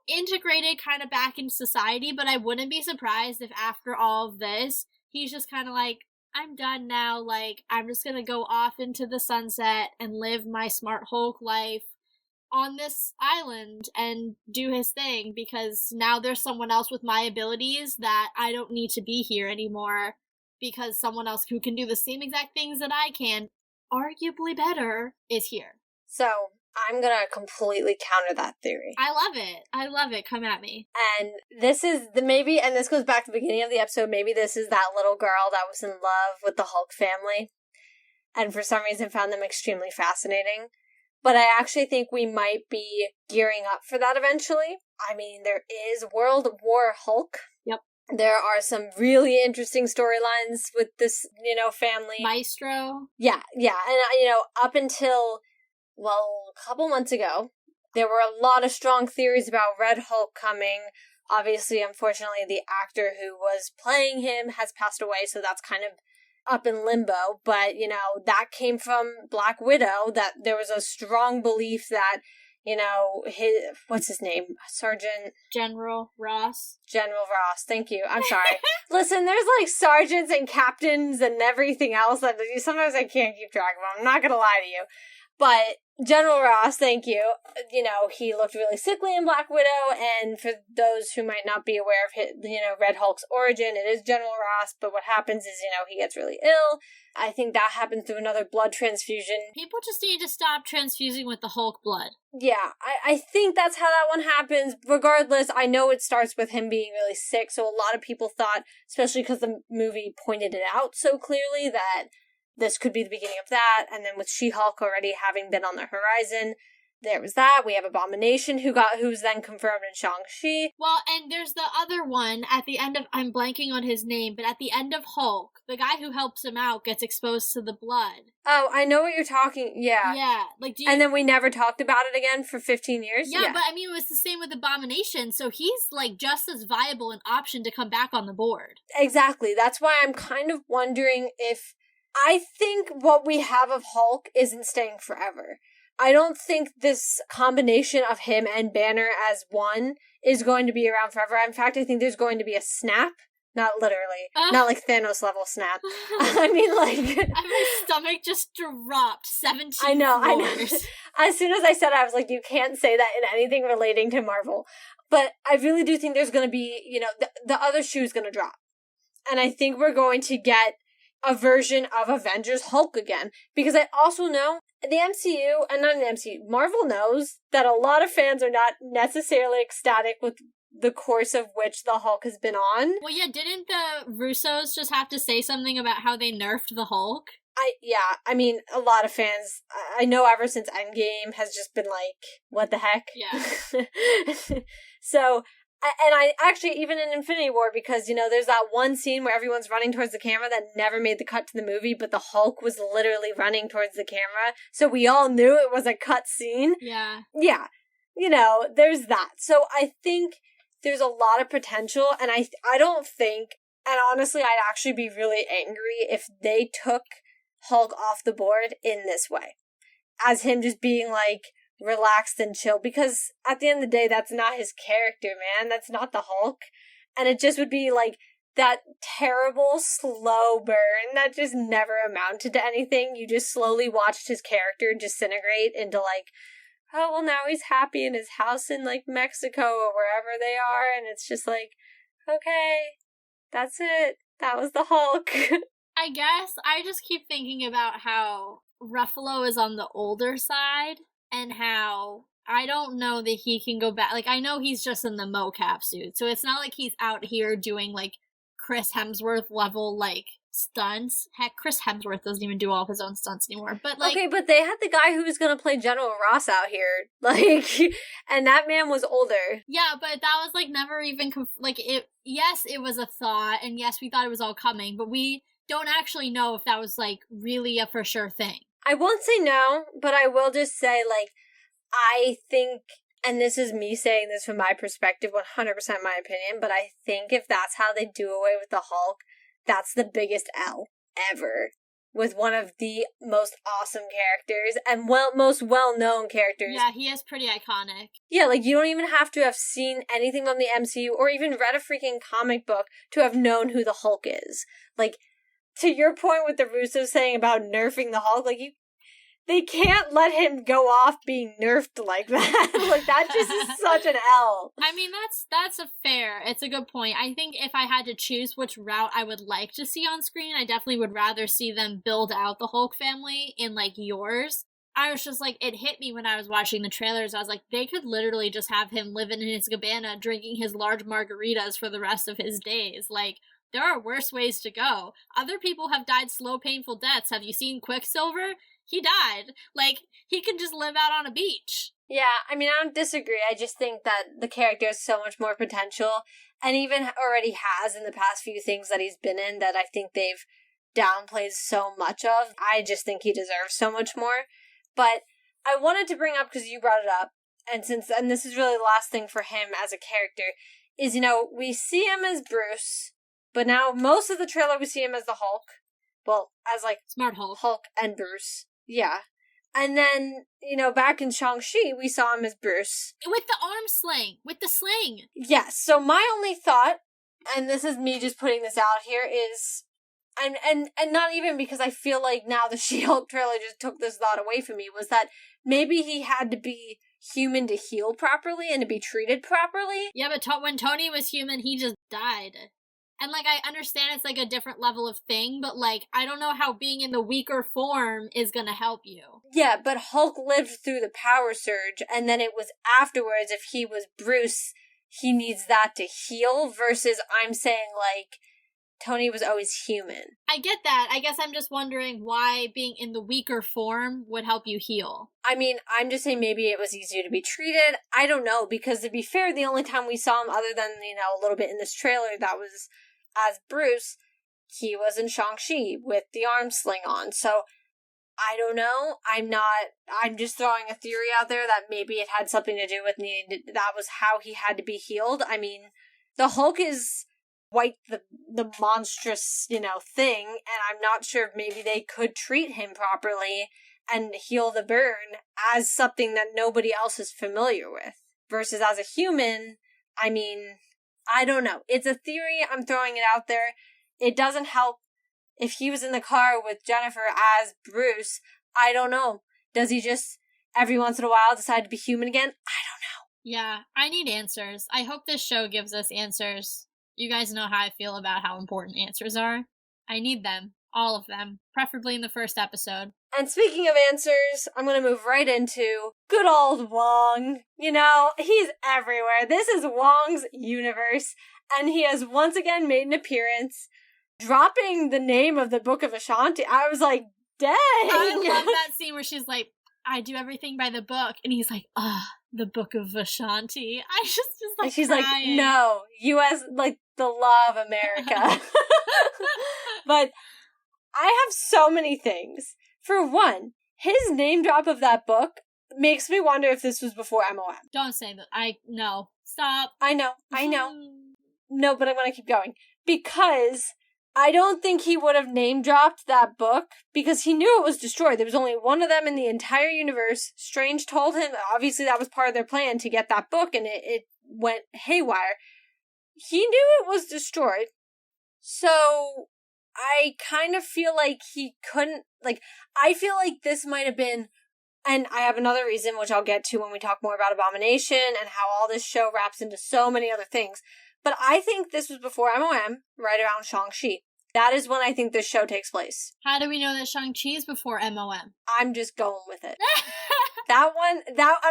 integrated kind of back into society, but I wouldn't be surprised if after all of this, he's just kind of I'm done now, I'm just gonna go off into the sunset and live my smart Hulk life on this island and do his thing, because now there's someone else with my abilities that I don't need to be here anymore, because someone else who can do the same exact things that I can, arguably better, is here. So, I'm gonna completely counter that theory. I love it. I love it. Come at me. And this is maybe, and this goes back to the beginning of the episode, maybe this is that little girl that was in love with the Hulk family, and for some reason found them extremely fascinating. But I actually think we might be gearing up for that eventually. I mean, there is World War Hulk. Yep. There are some really interesting storylines with this, family. Maestro. Yeah. And, up until, a couple months ago, there were a lot of strong theories about Red Hulk coming. Obviously, unfortunately, the actor who was playing him has passed away, so that's kind of up in limbo. But, that came from Black Widow, that there was a strong belief that, what's his name? General Ross. General Ross, thank you. I'm sorry. Listen, there's like sergeants and captains and everything else that sometimes I can't keep track of. I'm not going to lie to you. But General Ross, thank you. He looked really sickly in Black Widow, and for those who might not be aware of his, Red Hulk's origin, it is General Ross, but what happens is, he gets really ill. I think that happens through another blood transfusion. People just need to stop transfusing with the Hulk blood. Yeah, I think that's how that one happens. Regardless, I know it starts with him being really sick, so a lot of people thought, especially because the movie pointed it out so clearly, that this could be the beginning of that, and then with She-Hulk already having been on the horizon, there was that. We have Abomination, who's then confirmed in Shang-Chi. Well, and there's the other one at the end of, I'm blanking on his name, but at the end of Hulk, the guy who helps him out gets exposed to the blood. Oh, I know what you're talking, yeah. Yeah. And then we never talked about it again for 15 years? Yeah, but I mean, it was the same with Abomination, so he's, just as viable an option to come back on the board. Exactly. That's why I'm kind of wondering if I think what we have of Hulk isn't staying forever. I don't think this combination of him and Banner as one is going to be around forever. In fact, I think there's going to be a snap. Not literally. Not like Thanos level snap. I mean, my stomach just dropped 17 I know. floors. As soon as I said it, I was like, you can't say that in anything relating to Marvel. But I really do think there's going to be, the other shoe's going to drop. And I think we're going to get a version of Avengers Hulk again. Because I also know the MCU, and not the MCU, Marvel knows that a lot of fans are not necessarily ecstatic with the course of which the Hulk has been on. Well, yeah, didn't the Russos just have to say something about how they nerfed the Hulk? I mean, a lot of fans, I know ever since Endgame has just been like, what the heck? Yeah. So, and I actually, even in Infinity War, because, there's that one scene where everyone's running towards the camera that never made the cut to the movie, but the Hulk was literally running towards the camera, so we all knew it was a cut scene. Yeah. Yeah. There's that. So I think there's a lot of potential, and I don't think, and honestly, I'd actually be really angry if they took Hulk off the board in this way. As him just being, relaxed and chill, because at the end of the day, that's not his character, man. That's not the Hulk. And it just would be, that terrible, slow burn that just never amounted to anything. You just slowly watched his character disintegrate into, oh, well, now he's happy in his house in, Mexico or wherever they are, and it's just okay, that's it. That was the Hulk. I guess I just keep thinking about how Ruffalo is on the older side, and how I don't know that he can go back. I know he's just in the mocap suit, so it's not like he's out here doing, Chris Hemsworth level, stunts. Heck, Chris Hemsworth doesn't even do all of his own stunts anymore. But okay, but they had the guy who was gonna play General Ross out here, and that man was older. Yeah, but that was never even it. Yes, it was a thought, and yes, we thought it was all coming, but we don't actually know if that was really a for sure thing. I won't say no, but I will just say I think, and this is me saying this from my perspective, 100% my opinion, but I think if that's how they do away with the Hulk, that's the biggest L ever. With one of the most awesome characters and most well-known characters. Yeah, he is pretty iconic. Yeah, you don't even have to have seen anything from the MCU or even read a freaking comic book to have known who the Hulk is. To your point with the Russos saying about nerfing the Hulk, they can't let him go off being nerfed like that. That just is such an L. I mean, that's it's a good point. I think if I had to choose which route I would like to see on screen, I definitely would rather see them build out the Hulk family in, yours. I was just like, it hit me when I was watching the trailers. I was like, they could literally just have him living in his cabana, drinking his large margaritas for the rest of his days. Like, there are worse ways to go. Other people have died slow, painful deaths. Have you seen Quicksilver? He died. Like, he could just live out on a beach. Yeah, I mean, I don't disagree. I just think that the character has so much more potential, and even already has in the past few things that he's been in that I think they've downplayed so much of. I just think he deserves so much more. But I wanted to bring up, because you brought it up, and this is really the last thing for him as a character, is, you know, we see him as Bruce, but now most of the trailer we see him as the Hulk. Well, as like Smart Hulk. Hulk and Bruce. Yeah. And then, you know, back in Shang-Chi, we saw him as Bruce. With the arm sling. With the sling. Yes. So my only thought, and this is me just putting this out here, is... And not even because I feel like now the She-Hulk trailer just took this thought away from me, was that maybe he had to be human to heal properly and to be treated properly. Yeah, but when Tony was human, he just died. And, like, I understand it's, like, a different level of thing, but, like, I don't know how being in the weaker form is gonna help you. Yeah, but Hulk lived through the power surge, and then it was afterwards, if he was Bruce, he needs that to heal, versus I'm saying, like, Tony was always human. I get that. I guess I'm just wondering why being in the weaker form would help you heal. I mean, I'm just saying maybe it was easier to be treated. I don't know, because to be fair, the only time we saw him, other than, you know, a little bit in this trailer that was as Bruce, he was in Shang-Chi with the arm sling on. So, I don't know. I'm just throwing a theory out there that maybe it had something to do with that was how he had to be healed. I mean, the Hulk is the monstrous, you know, thing, and I'm not sure if maybe they could treat him properly and heal the burn as something that nobody else is familiar with. Versus as a human, I mean, I don't know. It's a theory. I'm throwing it out there. It doesn't help if he was in the car with Jennifer as Bruce. I don't know. Does he just every once in a while decide to be human again? I don't know. Yeah, I need answers. I hope this show gives us answers. You guys know how I feel about how important answers are. I need them. All of them. Preferably in the first episode. And speaking of answers, I'm going to move right into good old Wong. You know, he's everywhere. This is Wong's universe. And he has once again made an appearance, dropping the name of the Book of Ashanti. I was like, dang! I love that scene where she's like, I do everything by the book. And he's like, the Book of Ashanti. I just like and she's crying. like, no, U.S., like, the law of America. But I have so many things. For one, his name drop of that book makes me wonder if this was before MOM. Don't say that. No. Stop. I know. No, but I'm going to keep going. Because I don't think he would have name dropped that book because he knew it was destroyed. There was only one of them in the entire universe. Strange told him, obviously that was part of their plan to get that book, and it went haywire. He knew it was destroyed. So I kind of feel like he couldn't, like, I feel like this might have been, and I have another reason, which I'll get to when we talk more about Abomination and how all this show wraps into so many other things. But I think this was before MOM, right around Shang-Chi. That is when I think this show takes place. How do we know that Shang-Chi is before MOM? I'm just going with it. I'm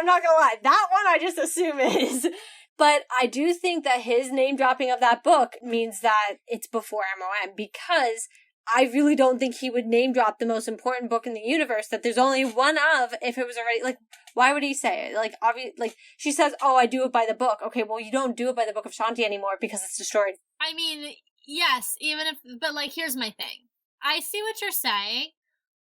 not gonna lie, that one I just assume is. But I do think that his name dropping of that book means that it's before MOM, because I really don't think he would name drop the most important book in the universe that there's only one of if it was already, like, why would he say it? Like, she says, I do it by the book. Okay, well, you don't do it by the Book of Shanti anymore because it's destroyed. I mean, yes, but, like, here's my thing. I see what you're saying,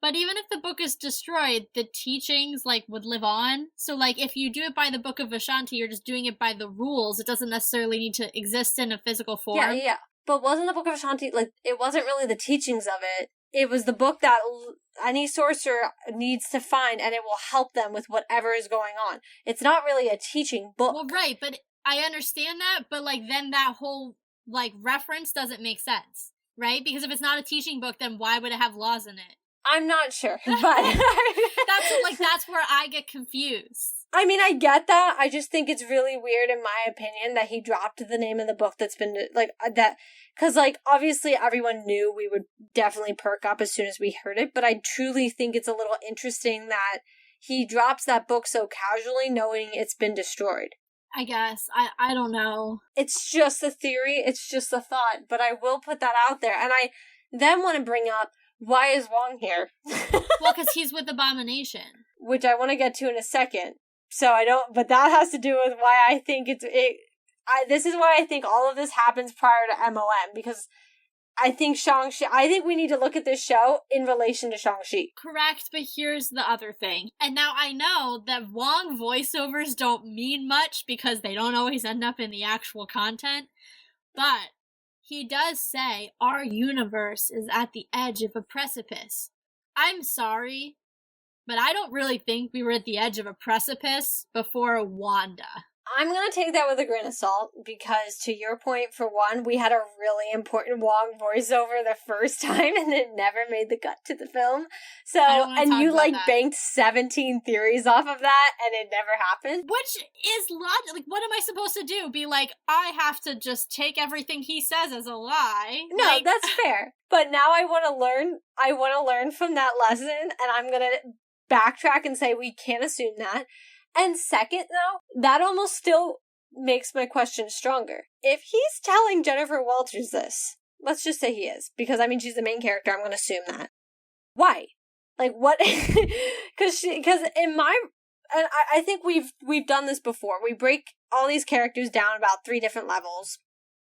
but even if the book is destroyed, the teachings, like, would live on. So, like, if you do it by the Book of Ashanti, you're just doing it by the rules. It doesn't necessarily need to exist in a physical form. Yeah. But wasn't the Book of Ashanti, like, it wasn't really the teachings of it. It was the book that any sorcerer needs to find, and it will help them with whatever is going on. It's not really a teaching book. Well, right, but I understand that, but, like, then that whole, like, reference doesn't make sense, right? Because if it's not a teaching book, then why would it have laws in it? I'm not sure, but... that's where I get confused. I mean, I get that. I just think it's really weird, in my opinion, that he dropped the name of the book that's been, like, that... Because, like, obviously everyone knew we would definitely perk up as soon as we heard it, but I truly think it's a little interesting that he drops that book so casually knowing it's been destroyed. I guess. I don't know. It's just a theory. It's just a thought. But I will put that out there. And I then want to bring up, why is Wong here? Well, because he's with Abomination. Which I want to get to in a second. So I don't, but that has to do with why I think this is why I think all of this happens prior to MOM, because I think I think we need to look at this show in relation to Shang-Chi. Correct, but here's the other thing. And now I know that Wong voiceovers don't mean much because they don't always end up in the actual content, but he does say our universe is at the edge of a precipice. I'm sorry, but I don't really think we were at the edge of a precipice before Wanda. I'm going to take that with a grain of salt because, to your point, for one, we had a really important Wong voiceover the first time and it never made the cut to the film. So, and you banked 17 theories off of that and it never happened. Which is logic. Like, what am I supposed to do? Be like, I have to just take everything he says as a lie? No, that's fair. But now I want to learn from that lesson, and I'm going to backtrack and say we can't assume that. And second, though, that almost still makes my question stronger. If he's telling Jennifer Walters this, let's just say he is, because, I mean, she's the main character, I'm going to assume that. Why? Like, what? Because in my... And I think we've done this before. We break all these characters down about 3 different levels.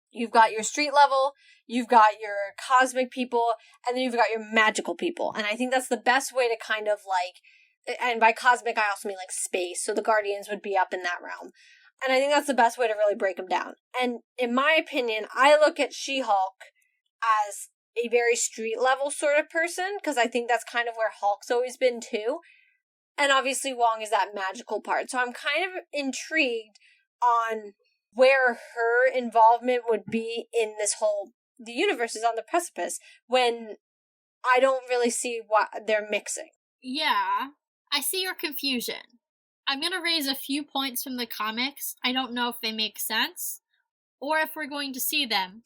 You've got your street level, you've got your cosmic people, and then you've got your magical people. And I think that's the best way to kind of, and by cosmic, I also mean space, so the Guardians would be up in that realm. And I think that's the best way to really break them down. And in my opinion, I look at She-Hulk as a very street-level sort of person, because I think that's kind of where Hulk's always been too. And obviously Wong is that magical part. So I'm kind of intrigued on where her involvement would be in this whole... The universe is on the precipice, when I don't really see what they're mixing. Yeah. I see your confusion. I'm going to raise a few points from the comics. I don't know if they make sense, or if we're going to see them.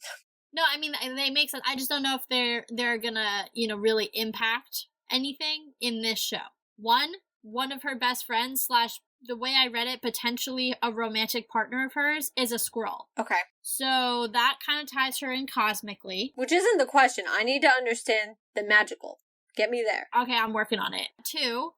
No, I mean, they make sense. I just don't know if they're going to, really impact anything in this show. One of her best friends / the way I read it, potentially a romantic partner of hers, is a Skrull. Okay. So that kind of ties her in cosmically. Which isn't the question. I need to understand the magical. Get me there. Okay, I'm working on it. 2,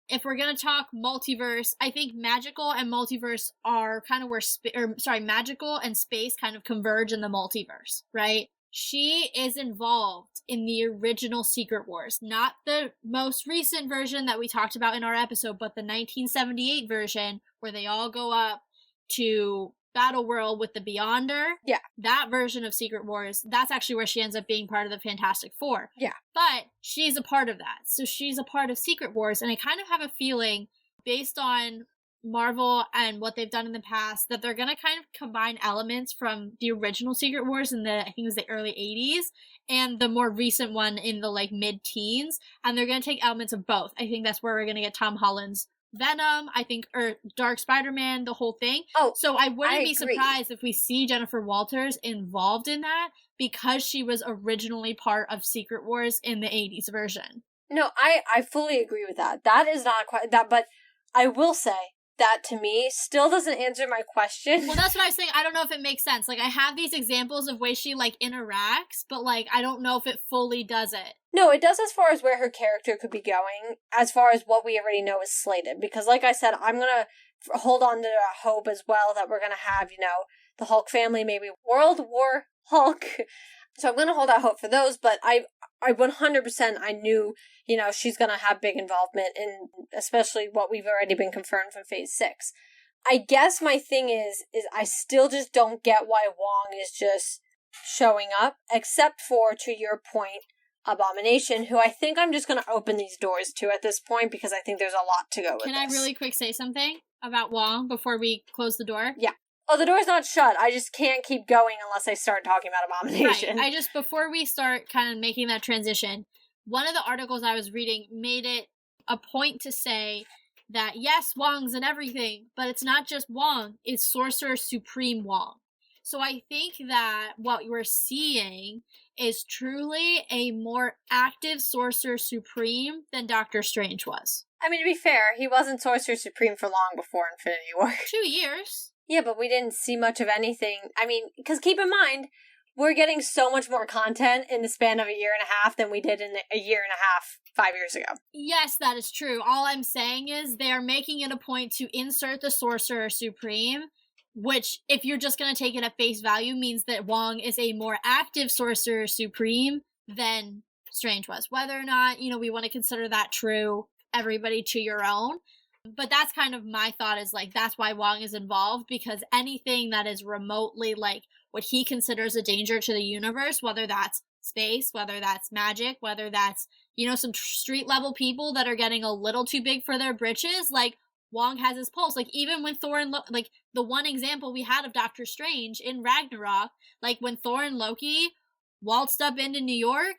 if we're going to talk multiverse, I think magical and multiverse are kind of where magical and space kind of converge in the multiverse, right? She is involved in the original Secret Wars, not the most recent version that we talked about in our episode, but the 1978 version where they all go up to Battle World with the Beyonder. Yeah. That version of Secret Wars, that's actually where she ends up being part of the Fantastic Four. Yeah. But she's a part of that. So she's a part of Secret Wars, and I kind of have a feeling, based on Marvel and what they've done in the past, that they're going to kind of combine elements from the original Secret Wars in I think it was the early 80s, and the more recent one in the mid-teens, and they're going to take elements of both. I think that's where we're going to get Tom Holland's Venom, I think, or Dark Spider-Man, the whole thing. Oh, so I wouldn't be agree. surprised if we see Jennifer Walters involved in that, because she was originally part of Secret Wars in the 80s version. No, I fully agree with that. That is not quite that, but I will say that, to me, still doesn't answer my question. Well, that's what I was saying. I don't know if it makes sense. I have these examples of ways she, interacts, but, I don't know if it fully does it. No, it does as far as where her character could be going, as far as what we already know is slated. Because, like I said, I'm going to hold on to hope as well that we're going to have, the Hulk family, maybe World War Hulk. So I'm going to hold out hope for those, but I 100% I knew, she's going to have big involvement in especially what we've already been confirmed from Phase 6. I guess my thing is I still just don't get why Wong is just showing up, except for, to your point, Abomination, who I think I'm just going to open these doors to at this point, because I think there's a lot to go with. Can I really quick say something about Wong before we close the door? Yeah. Oh, the door's not shut. I just can't keep going unless I start talking about Abomination. Right. Before we start kind of making that transition, one of the articles I was reading made it a point to say that, yes, Wong's in everything, but it's not just Wong, it's Sorcerer Supreme Wong. So I think that what we're seeing is truly a more active Sorcerer Supreme than Doctor Strange was. I mean, to be fair, he wasn't Sorcerer Supreme for long before Infinity War. 2 years. Yeah, but we didn't see much of anything. I mean, because keep in mind, we're getting so much more content in the span of a year and a half than we did in a year and a half 5 years ago. Yes, that is true. All I'm saying is they are making it a point to insert the Sorcerer Supreme, which, if you're just going to take it at face value, means that Wong is a more active Sorcerer Supreme than Strange was. Whether or not, we want to consider that true, everybody to your own. But that's kind of my thought, is like, that's why Wong is involved, because anything that is remotely like what he considers a danger to the universe, whether that's space, whether that's magic, whether that's, some street level people that are getting a little too big for their britches, like, Wong has his pulse. Like, even when Thor and like, the one example we had of Doctor Strange in Ragnarok, like, when Thor and Loki waltzed up into New York,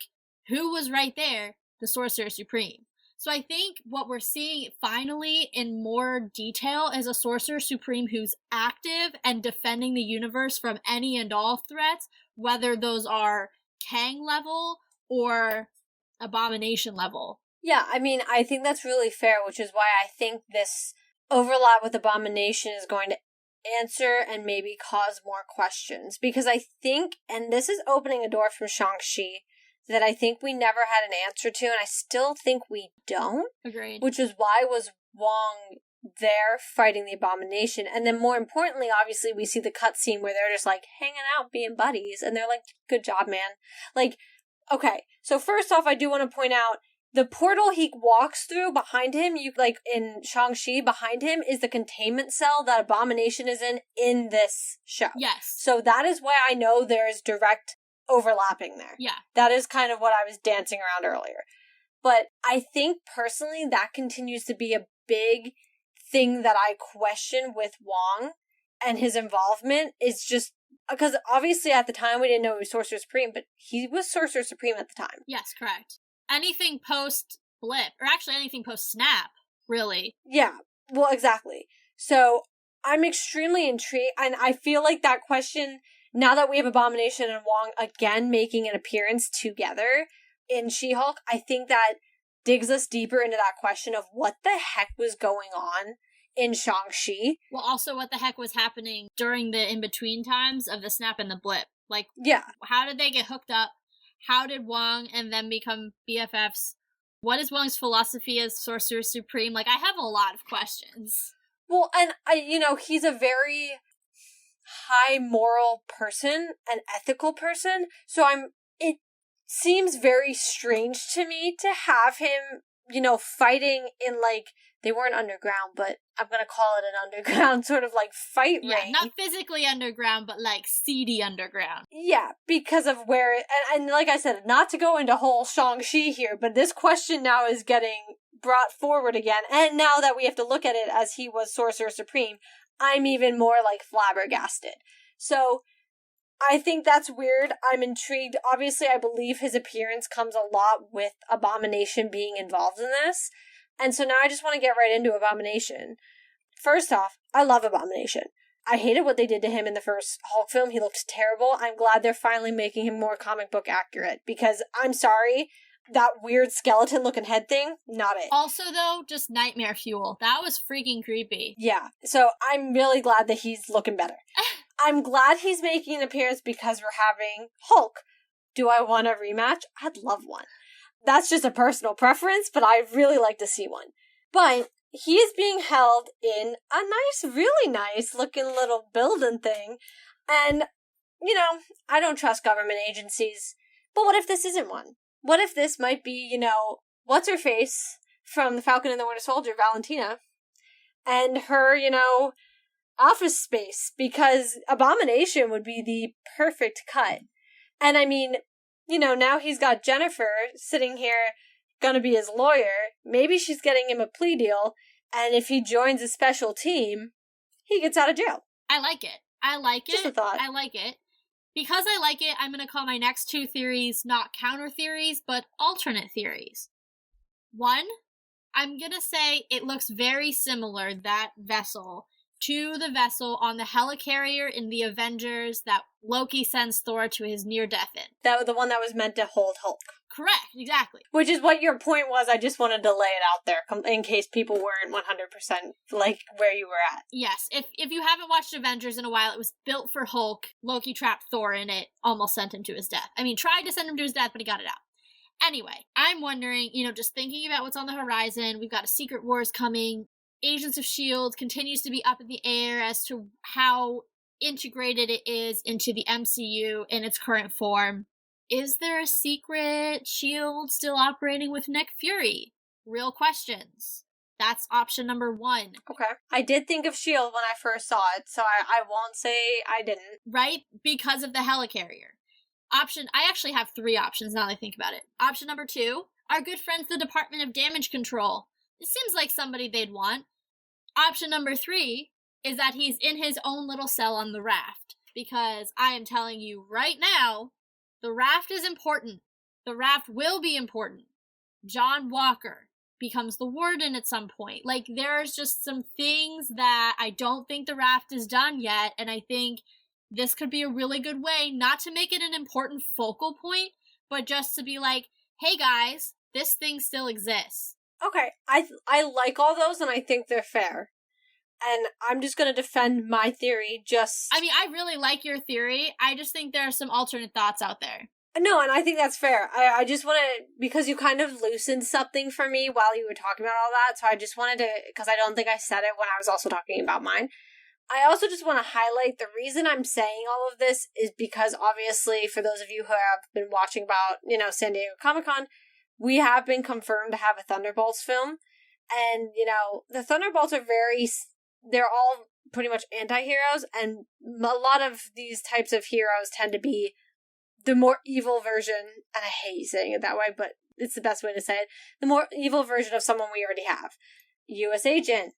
who was right there? The Sorcerer Supreme. So I think what we're seeing finally in more detail is a Sorcerer Supreme who's active and defending the universe from any and all threats, whether those are Kang level or Abomination level. Yeah, I mean, I think that's really fair, which is why I think this overlap with Abomination is going to answer and maybe cause more questions. Because I think, and this is opening a door from Shang-Chi, that I think we never had an answer to, and I still think we don't. Agreed. Which is why was Wong there fighting the Abomination? And then more importantly, obviously, we see the cutscene where they're just like hanging out, being buddies, and they're like, good job, man. Like, okay, so first off, I do want to point out, the portal he walks through behind him, in Shang-Chi, behind him is the containment cell that Abomination is in this show. Yes. So that is why I know there is direct overlapping there. Yeah. That is kind of what I was dancing around earlier. But I think personally that continues to be a big thing that I question with Wong and his involvement, is just because obviously at the time we didn't know he was Sorcerer Supreme, but he was Sorcerer Supreme at the time. Yes, correct. Anything post Blip, or actually anything post Snap, really. Yeah, well, exactly. So I'm extremely intrigued, and I feel like that question, now that we have Abomination and Wong again making an appearance together in She-Hulk, I think that digs us deeper into that question of what the heck was going on in Shang-Chi. Well, also what the heck was happening during the in-between times of the Snap and the Blip. Like, yeah, how did they get hooked up? How did Wong and them become BFFs? What is Wong's philosophy as Sorcerer Supreme? Like, I have a lot of questions. Well, and he's a very high moral person, an ethical person, so it seems very strange to me to have him, fighting in, like, they weren't underground, but I'm gonna call it an underground sort of, like, fight ring. Not physically underground, but, like, seedy underground. Yeah, because of where, and like I said, not to go into whole Shang-Chi here, but this question now is getting brought forward again, and now that we have to look at it as he was Sorcerer Supreme, I'm even more, like, flabbergasted. So, I think that's weird. I'm intrigued. Obviously, I believe his appearance comes a lot with Abomination being involved in this. And so now I just want to get right into Abomination. First off, I love Abomination. I hated what they did to him in the first Hulk film. He looked terrible. I'm glad they're finally making him more comic book accurate, because I'm sorry, that weird skeleton-looking head thing, not it. Also, though, just nightmare fuel. That was freaking creepy. Yeah, so I'm really glad that he's looking better. I'm glad he's making an appearance because we're having Hulk. Do I want a rematch? I'd love one. That's just a personal preference, but I'd really like to see one. But he is being held in a nice, really nice looking little building thing. And, I don't trust government agencies. But what if this isn't one? What if this might be, what's-her-face from The Falcon and the Winter Soldier, Valentina, and her, office space? Because Abomination would be the perfect cut. And I mean, now he's got Jennifer sitting here, gonna be his lawyer. Maybe she's getting him a plea deal, and if he joins a special team, he gets out of jail. I like it. Just a thought. I like it. Because I like it, I'm going to call my next 2 theories not counter theories, but alternate theories. 1, I'm going to say it looks very similar, that vessel, to the vessel on the helicarrier in the Avengers that Loki sends Thor to his near-death in. That was the one that was meant to hold Hulk. Correct, exactly. Which is what your point was. I just wanted to lay it out there in case people weren't 100% like where you were at. Yes, if you haven't watched Avengers in a while, it was built for Hulk. Loki trapped Thor in it, almost sent him to his death. I mean, tried to send him to his death, but he got it out. Anyway, I'm wondering, just thinking about what's on the horizon, we've got a Secret Wars coming. Agents of S.H.I.E.L.D. continues to be up in the air as to how integrated it is into the MCU in its current form. Is there a secret S.H.I.E.L.D. still operating with Nick Fury? Real questions. That's option number 1. Okay. I did think of S.H.I.E.L.D. when I first saw it, so I won't say I didn't. Right? Because of the helicarrier. I actually have 3 options now that I think about it. Option number 2, our good friends, the Department of Damage Control. It seems like somebody they'd want. Option number 3 is that he's in his own little cell on the raft. Because I am telling you right now, the raft is important. The raft will be important. John Walker becomes the warden at some point. Like, there's just some things that I don't think the raft is done yet, and I think this could be a really good way, not to make it an important focal point, but just to be like, hey guys, this thing still exists. Okay, I like all those, and I think they're fair. And I'm just going to defend my theory I mean, I really like your theory. I just think there are some alternate thoughts out there. No, and I think that's fair. I just want to, because you kind of loosened something for me while you were talking about all that, so I just wanted to, because I don't think I said it when I was also talking about mine. I also just want to highlight the reason I'm saying all of this is because, obviously, for those of you who have been watching about, San Diego Comic-Con, we have been confirmed to have a Thunderbolts film. And, the Thunderbolts are they're all pretty much anti-heroes, and a lot of these types of heroes tend to be the more evil version, and I hate saying it that way, but it's the best way to say it, the more evil version of someone we already have. U.S. Agent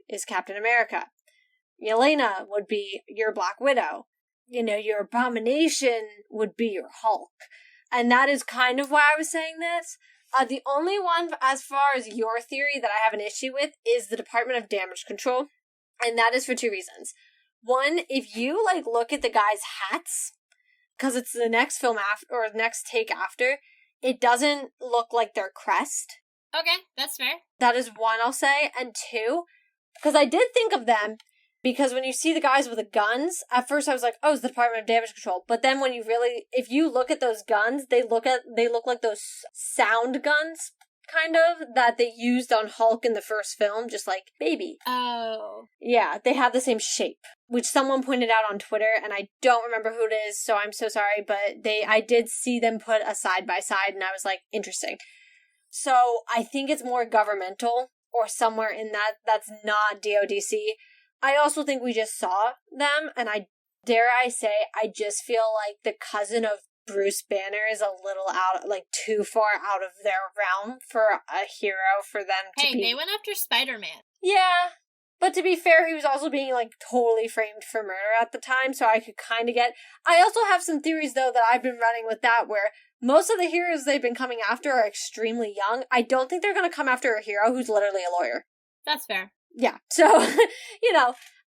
is Captain America. Yelena would be your Black Widow. Your Abomination would be your Hulk. And that is kind of why I was saying this. The only one, as far as your theory, that I have an issue with is the Department of Damage Control. And that is for 2 reasons. One, if you, look at the guys' hats, because it's the next film after, or next take after, it doesn't look like their crest. Okay, that's fair. That is one, I'll say. And 2, because I did think of them, because when you see the guys with the guns, at first I was like, oh, it's the Department of Damage Control. But then when if you look at those guns, they look like those sound guns, kind of, that they used on Hulk in the first film, just like baby. Oh. Yeah, they have the same shape, which someone pointed out on Twitter, and I don't remember who it is, so I'm so sorry, but I did see them put a side by side, and I was like, interesting. So I think it's more governmental, or somewhere in that's not DODC. I also think we just saw them, and I just feel like the cousin of Bruce Banner is a little too far out of their realm for a hero for them to be. Hey, they went after Spider-Man. Yeah, but to be fair, he was also being, totally framed for murder at the time, so I could kind of get. I also have some theories, though, that I've been running with that, where most of the heroes they've been coming after are extremely young. I don't think they're going to come after a hero who's literally a lawyer. That's fair. Yeah, so,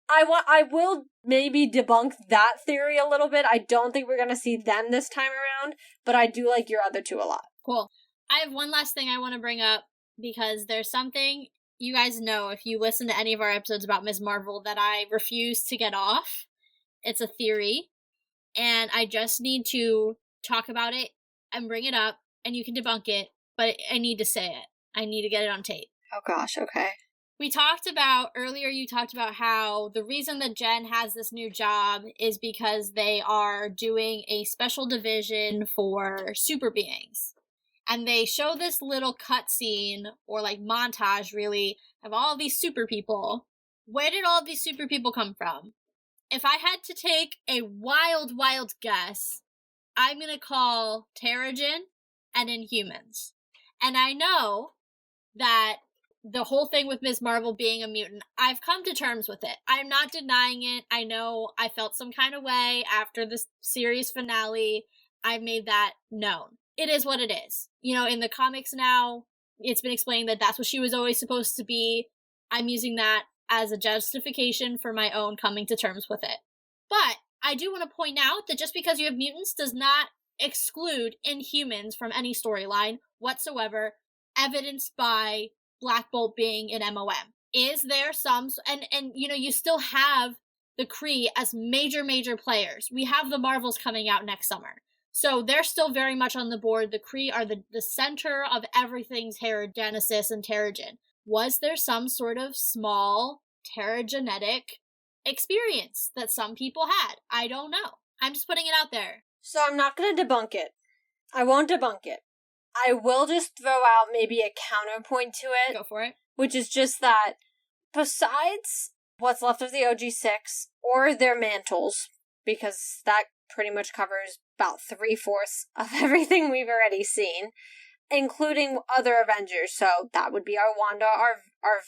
I will maybe debunk that theory a little bit. I don't think we're going to see them this time around, but I do like your other 2 a lot. Cool. I have one last thing I want to bring up, because there's something you guys know if you listen to any of our episodes about Ms. Marvel that I refuse to get off. It's a theory, and I just need to talk about it and bring it up, and you can debunk it, but I need to say it. I need to get it on tape. Oh gosh, okay. You talked about how the reason that Jen has this new job is because they are doing a special division for super beings. And they show this little cutscene, or montage really, of all of these super people. Where did all of these super people come from? If I had to take a wild guess, I'm gonna call Terrigen and Inhumans. And I know that the whole thing with Ms. Marvel being a mutant, I've come to terms with it. I'm not denying it. I know I felt some kind of way after the series finale. I've made that known. It is what it is. In the comics now, it's been explained that that's what she was always supposed to be. I'm using that as a justification for my own coming to terms with it. But I do want to point out that just because you have mutants does not exclude Inhumans from any storyline whatsoever, evidenced by Black Bolt being in MOM. Is there some, and you know, you still have the Kree as major players. We have the Marvels coming out next summer. So they're still very much on the board. The Kree are the center of everything's Genesis and Terrigen. Was there some sort of small Terrigenetic experience that some people had? I don't know. I'm just putting it out there. So I'm not going to debunk it. I won't debunk it. I will just throw out maybe a counterpoint to it. Go for it. Which is just that besides what's left of the OG6 or their mantles, because that pretty much covers about 3/4 of everything we've already seen, including other Avengers. So that would be our Wanda, our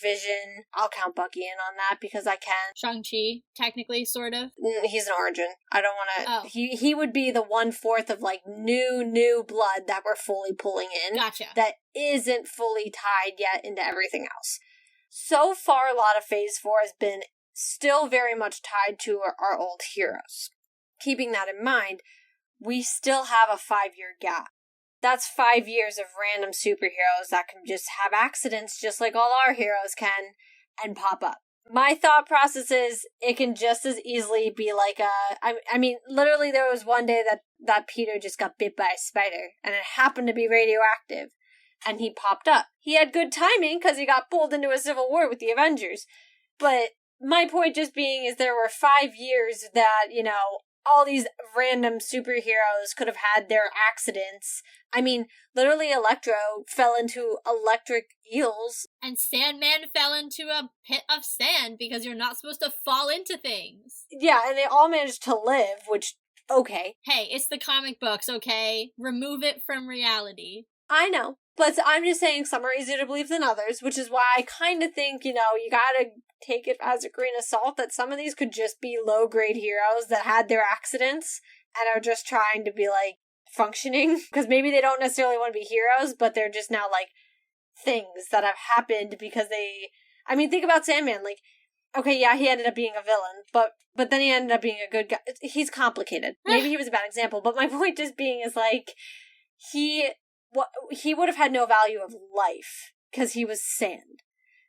Vision. I'll count Bucky in on that because I can. Shang-Chi, technically, sort of. He's an origin. I don't want to. Oh. He would be the 1/4 of like new blood that we're fully pulling in. Gotcha. That isn't fully tied yet into everything else. So far, a lot of Phase 4 has been still very much tied to our old heroes. Keeping that in mind, we still have a 5-year gap. That's 5 years of random superheroes that can just have accidents just like all our heroes can and pop up. My thought process is it can just as easily be like I mean, literally there was one day that Peter just got bit by a spider and it happened to be radioactive and he popped up. He had good timing because he got pulled into a civil war with the Avengers. But my point just being is there were 5 years that, you know, all these random superheroes could have had their accidents. I mean, literally Electro fell into electric eels. And Sandman fell into a pit of sand because you're not supposed to fall into things. Yeah, and they all managed to live, which, okay. Hey, it's the comic books, okay? Remove it from reality. I know. But I'm just saying some are easier to believe than others, which is why I kind of think, you know, you gotta take it as a grain of salt that some of these could just be low-grade heroes that had their accidents and are just trying to be, like, functioning. Because maybe they don't necessarily want to be heroes, but they're just now, like, things that have happened because they... I mean, think about Sandman. Like, okay, yeah, he ended up being a villain, but then he ended up being a good guy. He's complicated. Maybe he was a bad example, but my point just being is, like, he would have had no value of life because he was sand.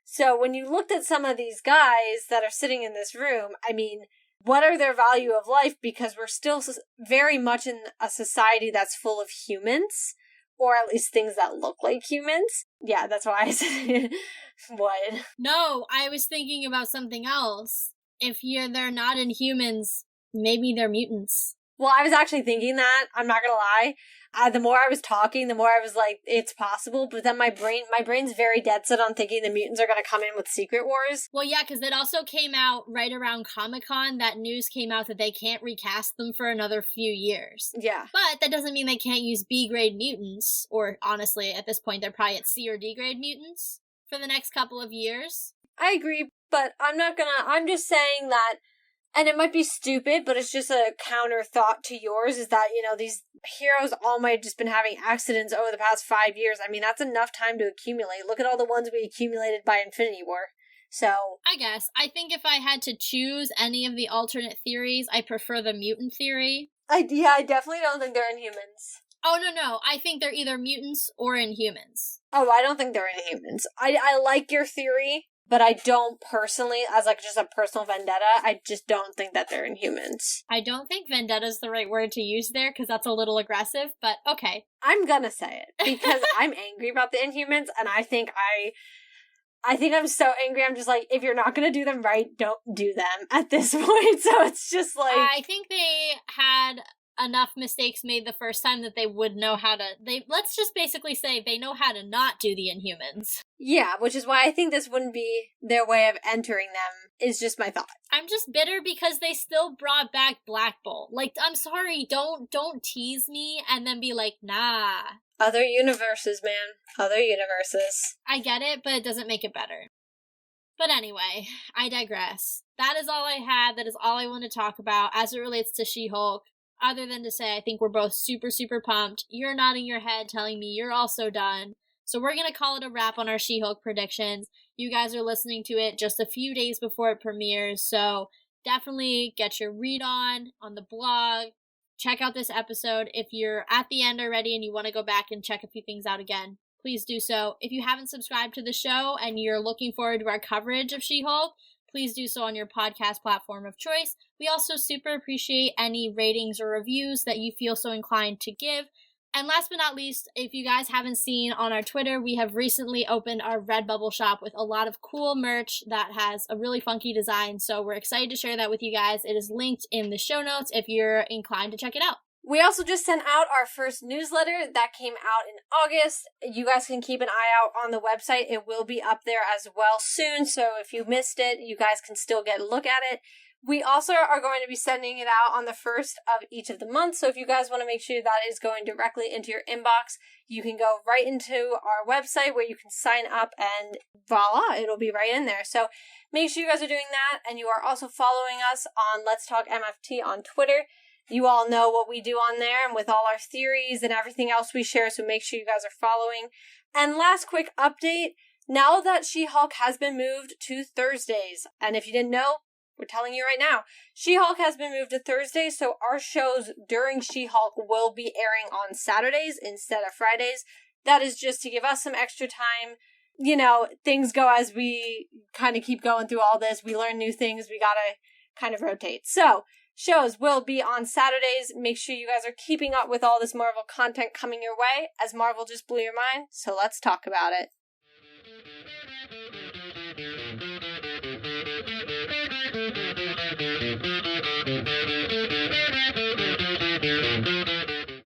So when you looked at some of these guys that are sitting in this room, I mean, what are their value of life? Because we're still very much in a society that's full of humans, or at least things that look like humans. Yeah, that's why I said what. No, I was thinking about something else. If they're not Inhumans, maybe they're mutants. Well, I was actually thinking that. I'm not gonna lie. The more I was talking, the more I was like, it's possible. But then my brain's very dead set on thinking the mutants are gonna come in with Secret Wars. Well, yeah, because it also came out right around Comic-Con. That news came out that they can't recast them for another few years. Yeah. But that doesn't mean they can't use B-grade mutants. Or, honestly, at this point, they're probably at C or D-grade mutants for the next couple of years. I agree, but I'm just saying that, and it might be stupid, but it's just a counter thought to yours, is that, you know, these heroes all might have just been having accidents over the past 5 years. I mean, that's enough time to accumulate. Look at all the ones we accumulated by Infinity War. So... I guess. I think if I had to choose any of the alternate theories, I prefer the mutant theory. I definitely don't think they're Inhumans. Oh, no. I think they're either mutants or Inhumans. Oh, I don't think they're Inhumans. I like your theory, but I don't personally, as like just a personal vendetta, I just don't think that they're Inhumans. I don't think vendetta is the right word to use there, because that's a little aggressive, but okay. I'm gonna say it, because I'm angry about the Inhumans, and I think I'm so angry, I'm just like, if you're not gonna do them right, don't do them at this point, so it's just like... I think they had enough mistakes made the first time that they would know how to... let's just basically say they know how to not do the Inhumans. Yeah, which is why I think this wouldn't be their way of entering them, is just my thought. I'm just bitter because they still brought back Black Bolt. Like, I'm sorry, don't tease me and then be like, nah. Other universes, man. Other universes. I get it, but it doesn't make it better. But anyway, I digress. That is all I had. That is all I want to talk about as it relates to She-Hulk. Other than to say, I think we're both super, super pumped. You're nodding your head telling me you're also done. So we're going to call it a wrap on our She-Hulk predictions. You guys are listening to it just a few days before it premieres, so definitely get your read on the blog. Check out this episode. If you're at the end already and you want to go back and check a few things out again, please do so. If you haven't subscribed to the show and you're looking forward to our coverage of She-Hulk, please do so on your podcast platform of choice. We also super appreciate any ratings or reviews that you feel so inclined to give. And last but not least, if you guys haven't seen on our Twitter, we have recently opened our Redbubble shop with a lot of cool merch that has a really funky design. So we're excited to share that with you guys. It is linked in the show notes if you're inclined to check it out. We also just sent out our first newsletter that came out in August. You guys can keep an eye out on the website. It will be up there as well soon. So if you missed it, you guys can still get a look at it. We also are going to be sending it out on the first of each of the months. So if you guys want to make sure that is going directly into your inbox, you can go right into our website where you can sign up and voila, it'll be right in there. So make sure you guys are doing that. And you are also following us on Let's Talk MFT on Twitter. You all know what we do on there and with all our theories and everything else we share. So make sure you guys are following. And last quick update. Now that She-Hulk has been moved to Thursdays, and if you didn't know, we're telling you right now, She-Hulk has been moved to Thursdays, so our shows during She-Hulk will be airing on Saturdays instead of Fridays. That is just to give us some extra time. You know, things go as we kind of keep going through all this. We learn new things. We gotta kind of rotate. So, shows will be on Saturdays. Make sure you guys are keeping up with all this Marvel content coming your way, as Marvel just blew your mind. So let's talk about it.